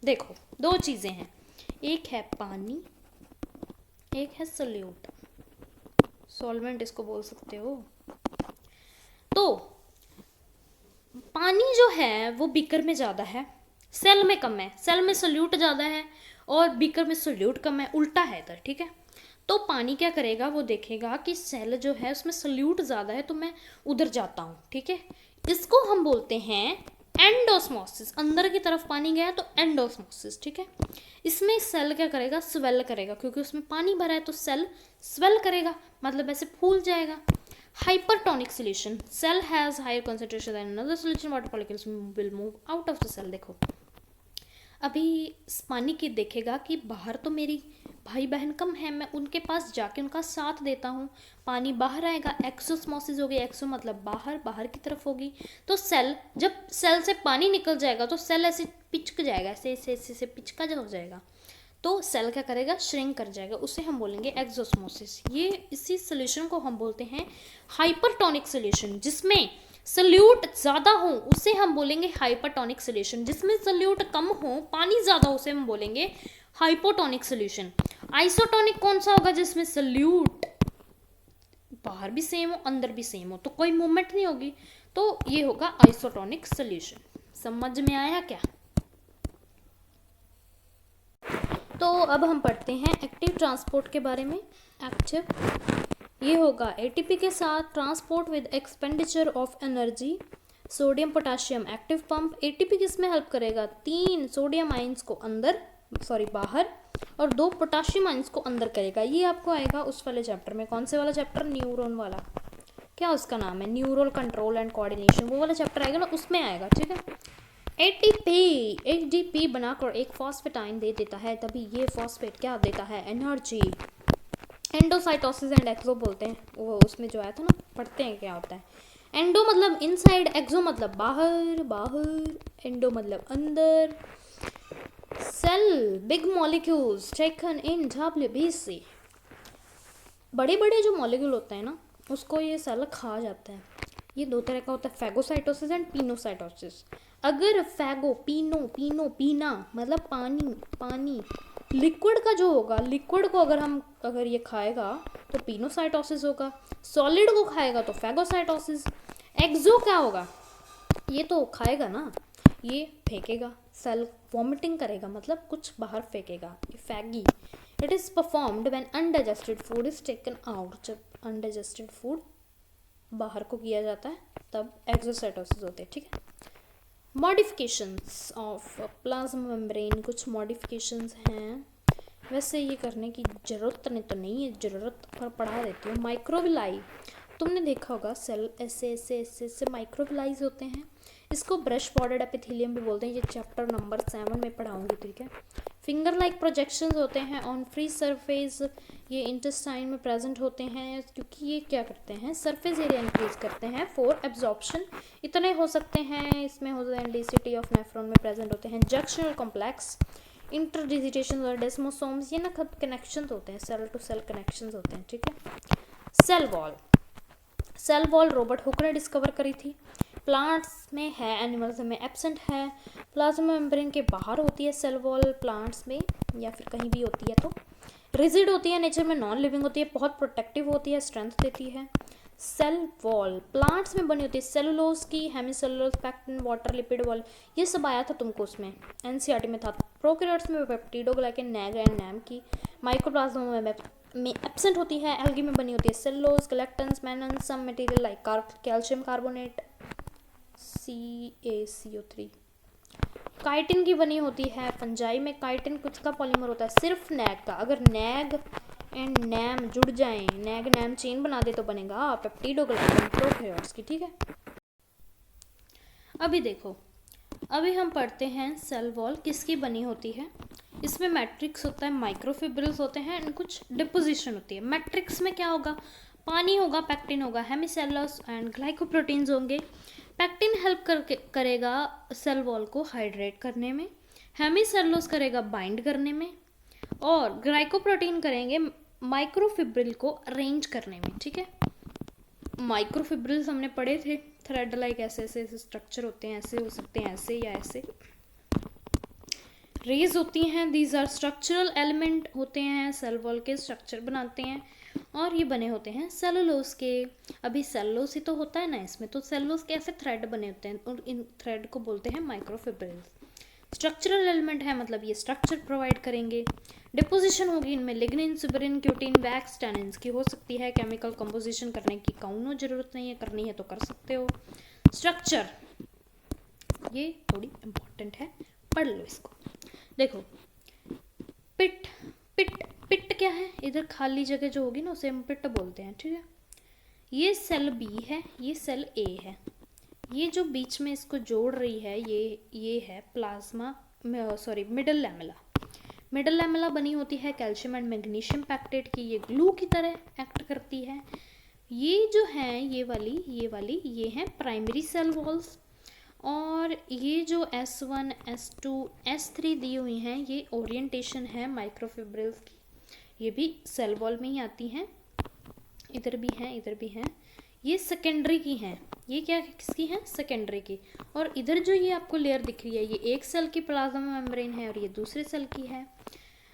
देखो दो चीज़ें हैं, एक है पानी, एक है सोल्यूट, सॉल्वेंट इसको बोल सकते हो। तो पानी जो है वो बीकर में ज़्यादा है, सेल में कम है, सेल में सोल्यूट ज़्यादा है और बीकर में सोल्यूट कम है, उल्टा है इधर। ठीक है, तो पानी क्या करेगा, वो देखेगा कि सेल जो है उसमें सोल्यूट ज़्यादा है तो मैं उधर जाता हूँ। ठीक है, इसको हम बोलते हैं एंडोस्मोसिस, अंदर की तरफ पानी गया तो एंडोस्मोसिस। ठीक है, इसमें सेल क्या करेगा, स्वेल करेगा, क्योंकि उसमें पानी भरा है तो सेल स्वेल करेगा, मतलब ऐसे फूल जाएगा। Hypertonic solution, cell has higher concentration than another solution, water molecules will move out of the cell. देखो अभी पानी की देखेगा कि बाहर तो मेरी भाई बहन कम है, मैं उनके पास जाके उनका साथ देता हूँ, पानी बाहर आएगा, एक्सोस्मोसिस हो गई, एक्सो मतलब बाहर, बाहर की तरफ होगी, तो सेल, जब सेल से पानी निकल जाएगा तो सेल ऐसे पिचक जाएगा, ऐसे ऐसे ऐसे पिचका जो हो जाएगा, तो सेल क्या करेगा, श्रिंक कर जाएगा, उसे हम बोलेंगे एक्सोस्मोसिस। ये इसी सोल्यूशन को हम बोलते हैं हाइपरटोनिक सोल्यूशन, जिसमें सोल्यूट ज़्यादा हो उसे हम बोलेंगे हाइपरटोनिक सोल्यूशन, जिसमें सोल्यूट कम हो, पानी ज़्यादा हो, उसे हम बोलेंगे हाइपोटोनिक सोल्यूशन। आइसोटोनिक कौन सा होगा? जिसमें सल्यूट बाहर भी सेम हो अंदर भी सेम हो, तो कोई मूवमेंट नहीं होगी, तो ये होगा आइसोटोनिक सॉल्यूशन। समझ में आया क्या? तो अब हम पढ़ते हैं एक्टिव ट्रांसपोर्ट के बारे में। एक्टिव ये होगा एटीपी के साथ transport with expenditure of energy. Sodium potassium active pump. ATP किसमें हेल्प करेगा? 3 सोडियम आइंस को अंदर बाहर और 2 पोटाशियम आइंस को अंदर करेगा। ये आपको आएगा उस वाले चैप्टर में। कौन से वाला चैप्टर? न्यूरॉन वाला। क्या उसका नाम है? न्यूरल कंट्रोल एंड कोऑर्डिनेशन, वो वाला चैप्टर आएगा ना, उसमें आएगा। ठीक है। एटीपी बनाकर एक फॉस्फेटाइन दे देता है, तभी ये फॉस्फेट क्या देता है? एनर्जी। एंडोसाइटोसिस एंड एक्सो बोलते हैं, वो उसमें जो आया था ना, पढ़ते हैं क्या होता है। एंडो मतलब इनसाइड, एक्सो मतलब बाहर, एंडो मतलब अंदर। Cell big molecules taken in WBC। बड़े बड़े जो मॉलिक्यूल होते हैं ना, उसको ये सेल खा जाता है। ये 2 तरह का होता है, फैगोसाइटोसिस एंड पिनोसाइटोसिस। अगर पीना मतलब पानी लिक्विड का जो होगा, लिक्विड को अगर ये खाएगा तो पिनोसाइटोसिस होगा, सॉलिड को खाएगा तो फैगोसाइटोसिस। एक्सो क्या होगा? ये तो खाएगा ना, ये फेंकेगा, सेल वॉमिटिंग करेगा, मतलब कुछ बाहर फेंकेगा, ये फैगी। It is performed when undigested food is taken out. जब अनडाइजेस्टेड फूड बाहर को किया जाता है तब एक्सोसाइटोसिस होते हैं। ठीक है। मॉडिफिकेशंस ऑफ प्लाज्मा मेम्ब्रेन, कुछ मॉडिफिकेशंस हैं, वैसे ये करने की ज़रूरत नहीं है, ज़रूरत पर पढ़ा देती हूँ। माइक्रोविलाई, तुमने देखा होगा सेल ऐसे माइक्रोविलाइज होते हैं। इसको ब्रश बॉर्डेड एपिथेलियम भी बोलते हैं, ये चैप्टर नंबर 7 में पढ़ाऊंगी। ठीक है। फिंगर लाइक प्रोजेक्शंस होते हैं ऑन फ्री सरफेस, ये इंटेस्टाइन में प्रेजेंट होते हैं, क्योंकि ये क्या करते हैं? सरफेस एरिया इंक्रीज करते हैं फॉर एब्जॉर्प्शन। इतने हो सकते हैं, इसमें हो जाए डेंसिटी ऑफ नेफ्रॉन में प्रेजेंट होते हैं। जंक्शनल कॉम्प्लेक्स, इंटरडिजिटेशन और डेस्मोसोम्स, ये ना कनेक्शंस होते हैं, सेल टू सेल कनेक्शंस होते हैं। ठीक है। सेल वॉल रॉबर्ट हुक ने डिस्कवर करी थी। प्लांट्स में है, एनिमल्स में एब्सेंट है। प्लाज्मा मेम्ब्रेन के बाहर होती है सेल वॉल, प्लांट्स में या फिर कहीं भी होती है तो रिजिड होती है, नेचर में नॉन लिविंग होती है, बहुत प्रोटेक्टिव होती है, स्ट्रेंथ देती है। सेल वॉल प्लांट्स में बनी होती है सेलुलोज की, hemicellulose, pectin, water lipid wall, ये सब आया था तुमको उसमें, एनसीईआरटी में था। प्रोकैरियोट्स में पेप्टिडोग्लाइकन, नैग एंड नैम की। माइक्रोप्लाज्मा में एब्सेंट होती है। एल्गी में बनी होती है cellulose, galactans, mannan, some material like calcium carbonate, CaCO3। Chitin की बनी होती है। फंजाई में काइटिन कुछ का पॉलीमर होता है, सिर्फ नैग का। अगर नैग एंड नैम जुड़ जाएं, नैग नैम चेन बना दे तो बनेगा पेप्टिडोग्लाइकन प्रोकैरियोट्स की। ठीक है। अभी देखो, अभी हम पढ़ते हैं सेल वॉल किसकी बनी होती है। इसमें मैट्रिक्स होता है, माइक्रोफिब्रिल्स होते हैं एंड कुछ डिपोजिशन होती है। मैट्रिक्स में क्या होगा? पानी होगा, पैक्टिन होगा, हेमिसेलुलोज एंड ग्लाइकोप्रोटीन्स होंगे। पैक्टिन हेल्प करेगा सेल वॉल को हाइड्रेट करने में, हेमिसेलुलोज करेगा बाइंड करने में, और ग्लाइकोप्रोटीन करेंगे माइक्रोफिब्रिल को अरेंज करने में। ठीक है। माइक्रोफिब्रिल्स हमने पढ़े थे, थ्रेड लाइक ऐसे स्ट्रक्चर होते हैं, ऐसे हो सकते हैं, ऐसे या ऐसे रेज होती हैं। दीज आर स्ट्रक्चरल एलिमेंट होते हैं, सेल वॉल के स्ट्रक्चर बनाते हैं, और ये बने होते हैं सेलुलोज के। अभी सेलुलोज ही तो होता है ना इसमें, तो सेलुलोज के ऐसे थ्रेड बने होते हैं और इन थ्रेड को बोलते हैं माइक्रोफिब्रिल्स। स्ट्रक्चरल एलिमेंट है, मतलब ये स्ट्रक्चर प्रोवाइड करेंगे। डिपोजिशन होगी इनमें लिग्निन, सुबरिन, क्यूटिन, वैक्स, टैनिन्स की हो सकती है। केमिकल कंपोजिशन करने की काउनो जरूरत नहीं है, करनी है तो कर सकते हो। स्ट्रक्चर ये थोड़ी इंपॉर्टेंट है, पढ़ लो इसको। देखो, पिट क्या है? इधर खाली जगह जो होगी ना उसे हम पिट बोलते हैं। ठीक है। ये सेल बी है, ये सेल ए है, ये जो बीच में इसको जोड़ रही है ये है plasma middle lamella. Middle lamella बनी होती है कैल्शियम एंड मैग्नीशियम पैक्टेट की, ये ग्लू की तरह एक्ट करती है। ये जो है ये वाली ये हैं प्राइमरी सेल वॉल्स, और ये जो S1, S2, S3 दी हुई हैं ये ओरिएंटेशन है माइक्रोफिब्रिल्स की, ये भी सेल वॉल में ही आती हैं। इधर भी हैं, इधर भी हैं, ये सेकेंडरी की हैं। ये क्या किसकी हैं? सेकेंडरी की। और इधर जो ये आपको लेयर दिख रही है ये एक सेल की प्लाज्मा मेम्ब्रेन है और ये दूसरे सेल की है।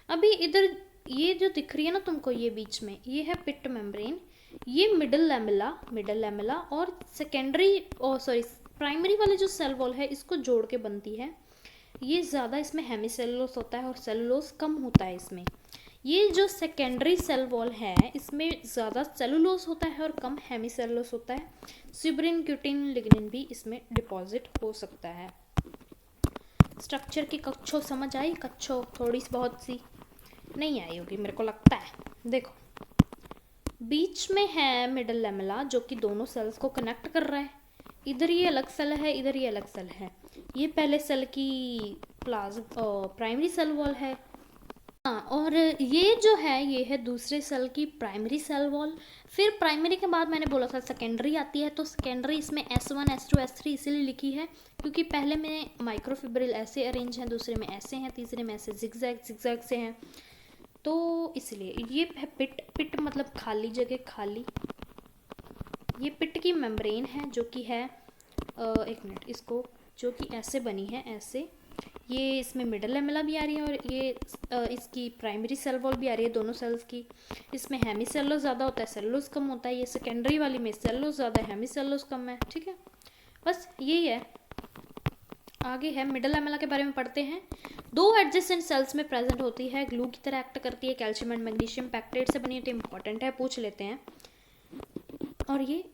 अभी इधर ये जो दिख रही है ना तुमको, ये बीच में ये है पिट मेम्ब्रेन, ये मिडल लैमेला और सेकेंडरी सॉरी प्राइमरी वाले जो सेल वॉल है इसको जोड़ के बनती है। ये ज़्यादा इसमें हेमिसेलुलोस होता है और सेलुलोस कम होता है इसमें। ये जो सेकेंडरी सेल वॉल है इसमें ज़्यादा सेलुलोस होता है और कम हेमिसेलुलोस होता है। सुब्रिन, क्यूटिन, लिग्निन भी इसमें डिपॉजिट हो सकता है। स्ट्रक्चर की कच्छो समझ आई? कच्छो थोड़ी सी बहुत सी नहीं आई होगी मेरे को लगता है। देखो बीच में है मिडल लैमेला जो कि दोनों सेल्स को कनेक्ट कर रहा है। इधर ये अलग सेल है, इधर ये अलग सेल है। ये पहले सेल की प्राइमरी सेल वॉल है, हाँ, और ये जो है ये है दूसरे सेल की प्राइमरी सेल वॉल। फिर प्राइमरी के बाद मैंने बोला था सेकेंडरी आती है, तो सेकेंडरी इसमें S1, S2, S3 इसीलिए लिखी है क्योंकि पहले में माइक्रोफिब्रिल ऐसे अरेंज हैं, दूसरे में ऐसे हैं, तीसरे में ऐसे जिगजैग से हैं, तो इसलिए ये है पिट मतलब खाली जगह, खाली। ये पिट की मेम्ब्रेन है जो कि है एक मिनट, इसको जो कि ऐसे बनी है, ऐसे। ये इसमें मिडल लैमेला भी आ रही है और ये इसकी प्राइमरी सेल वॉल भी आ रही है दोनों सेल्स की। इसमें हेमिसेलुलोस ज़्यादा होता है, सेलुलोस कम होता है। ये सेकेंडरी वाली में सेलुलोस ज़्यादा है, हेमिसेलुलोस कम है, ठीक है। बस यही है। आगे है मिडल लैमेला के बारे में पढ़ते हैं। 2 एडजेसेंट सेल्स में प्रेजेंट होती है, ग्लू की तरह एक्ट करती है, कैल्शियम एंड मैग्नीशियम पैक्टेट से बनी होती है। इंपॉर्टेंट है, पूछ लेते हैं। और ये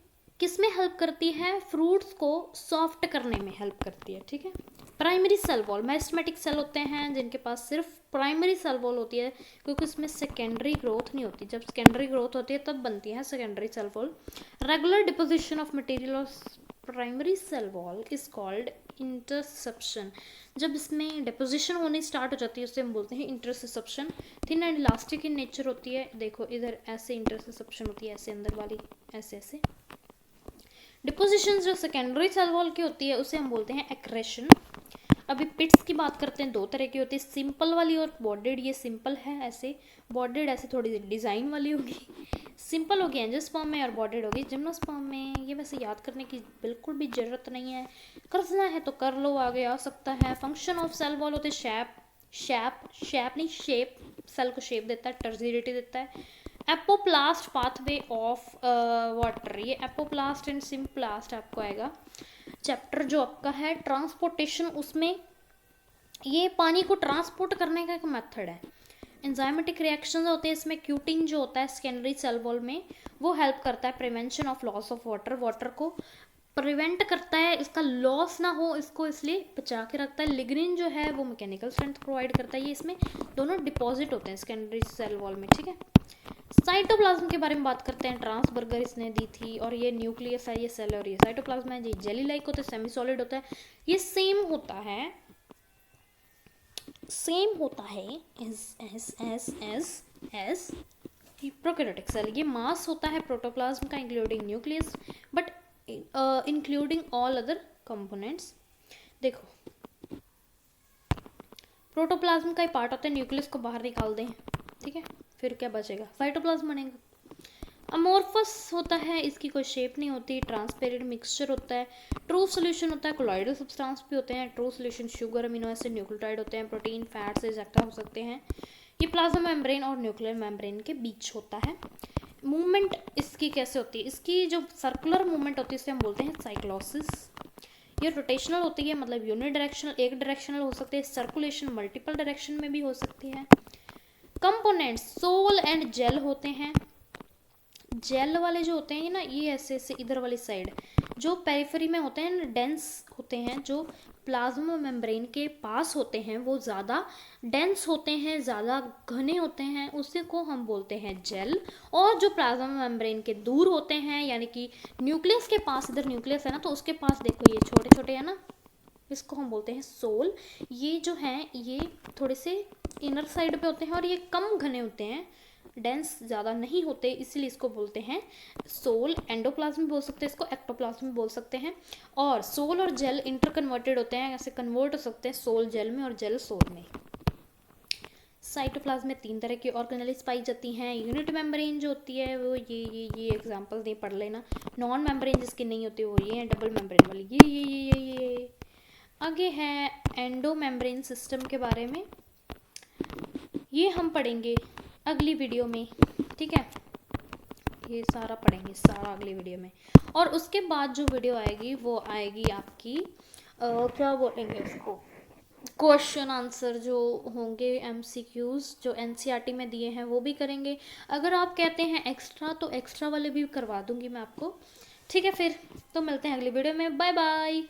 किस में हेल्प करती है? फ्रूट्स को सॉफ्ट करने में हेल्प करती है, ठीक है। Primary cell wall meristematic cell होते हैं जिनके पास सिर्फ प्राइमरी सेल वॉल होती है क्योंकि उसमें सेकेंडरी ग्रोथ नहीं होती। जब सेकेंडरी ग्रोथ होती है तब बनती है secondary cell wall. Regular deposition of material of primary cell wall is called interception. जब इसमें डिपोजिशन होनी स्टार्ट हो जाती है उसे हम बोलते हैं interception. Thin and elastic in nature होती है। देखो इधर ऐसे इंटरसेप्शन होती है, ऐसे अंदर वाली ऐसे ऐसे। डिपोजिशन जो सेकेंडरी सेल वॉल की होती है उसे हम बोलते हैं एक्रेशन। अभी पिट्स की बात करते हैं, 2 तरह की होती है, सिंपल वाली और बॉर्डेड। ये सिंपल है ऐसे, बॉर्डेड ऐसे थोड़ी सी डिज़ाइन वाली होगी। सिंपल होगी एंजियोस्पर्म में और बॉर्डेड होगी जिम्नोस्पर्म में। ये वैसे याद करने की बिल्कुल भी ज़रूरत नहीं है, करना है तो कर लो, आगे आ सकता है। फंक्शन ऑफ सेल वॉल होते हैं शेप, सेल को शेप देता है, टर्जिडिटी देता है। एपोप्लास्ट पाथवे ऑफ वाटर, ये एपोप्लास्ट एंड सिम्प्लास्ट आपको आएगा चैप्टर जो आपका है ट्रांसपोर्टेशन, उसमें ये पानी को ट्रांसपोर्ट करने का एक मेथड है। एंजाइमेटिक रिएक्शंस होते हैं इसमें। क्यूटिन जो होता है सेकेंडरी सेल वॉल में वो हेल्प करता है prevention of loss of water, water को प्रिवेंट करता है, इसका लॉस ना हो इसको इसलिए बचा के रखता है। लिग्निन जो है वो मैकेनिकल स्ट्रेंथ प्रोवाइड करता है। ये इसमें दोनों डिपॉजिट होते हैं सेकेंडरी सेल वॉल में, ठीक है। साइटोप्लाज्म के बारे में बात करते हैं। ट्रांसबर्गर इसने दी थी। और ये न्यूक्लियस है, ये सेल और ये साइटोप्लाज्म है। ये जेली लाइक होता है, सेमी सॉलिड होता है। ये सेम होता है एज प्रोकैरियोटिक सेल। ये मास होता है प्रोटोप्लाज्म का including nucleus but including all other components. देखो प्रोटोप्लाज्म का ही पार्ट होता है, न्यूक्लियस को बाहर निकाल दें, ठीक है, फिर क्या बचेगा? साइटोप्लाज्म बनेगा। अमोर्फस होता है, इसकी कोई शेप नहीं होती। ट्रांसपेरेंट मिक्सचर होता है। ट्रू सोल्यूशन होता है। कोलॉइडल सब्सटेंस भी होते हैं। True solution sugar, amino acid, nucleotide होते हैं। प्रोटीन, फैट्स एक्सेट्रा हो सकते हैं। ये प्लाज्मा मेम्ब्रेन और न्यूक्लियर मेम्ब्रेन के बीच होता है। मूवमेंट इसकी कैसे होती है? इसकी जो सर्कुलर मूवमेंट होती है इसे हम बोलते हैं साइक्लोसिस। ये रोटेशनल होती है, मतलब यूनि डायरेक्शनल, एक डायरेक्शनल हो सकती है। सर्कुलेशन मल्टीपल डायरेक्शन में भी हो सकती है। कंपोनेंट्स सोल एंड जेल होते हैं। जेल वाले जो होते हैं ना, ये ऐसे ऐसे इधर वाली साइड जो पेरिफेरी में होते हैं, डेंस होते हैं। जो प्लाज्मा मेम्ब्रेन के पास होते हैं वो ज़्यादा डेंस होते हैं, ज़्यादा घने होते हैं, उसी को हम बोलते हैं जेल। और जो प्लाज्मा मेम्ब्रेन के दूर होते हैं, यानी कि न्यूक्लियस के पास, इधर न्यूक्लियस है ना तो उसके पास देखो ये छोटे छोटे है ना, इसको हम बोलते हैं सोल। ये जो हैं ये थोड़े से इनर साइड पे होते हैं और ये कम घने होते हैं, डेंस ज़्यादा नहीं होते, इसीलिए इसको बोलते हैं सोल। एंडोप्लाज्म भी बोल सकते हैं इसको, एक्टोप्लाज्म भी बोल सकते हैं। और सोल और जेल इंटर कन्वर्टेड होते हैं, ऐसे कन्वर्ट हो सकते हैं सोल जेल में और जेल सोल में। साइटोप्लाज्म में 3 तरह की ऑर्गेनेल्स पाई जाती हैं। यूनिट मेम्ब्रेन जो होती है वो ये एग्जांपल नहीं पढ़ लेना। नॉन मेम्ब्रेन जिसकी नहीं होती वो ये है, डबल मेम्ब्रेन वाली ये। आगे है एंडो मेम्ब्रेन सिस्टम के बारे में, ये हम पढ़ेंगे अगली वीडियो में, ठीक है। ये सारा पढ़ेंगे सारा अगली वीडियो में। और उसके बाद जो वीडियो आएगी वो आएगी आपकी क्या बोलेंगे उसको, क्वेश्चन आंसर जो होंगे, एमसीक्यूज जो एनसीईआरटी में दिए हैं वो भी करेंगे। अगर आप कहते हैं एक्स्ट्रा तो एक्स्ट्रा वाले भी करवा दूंगी मैं आपको, ठीक है। फिर तो मिलते हैं अगली वीडियो में, बाय बाय।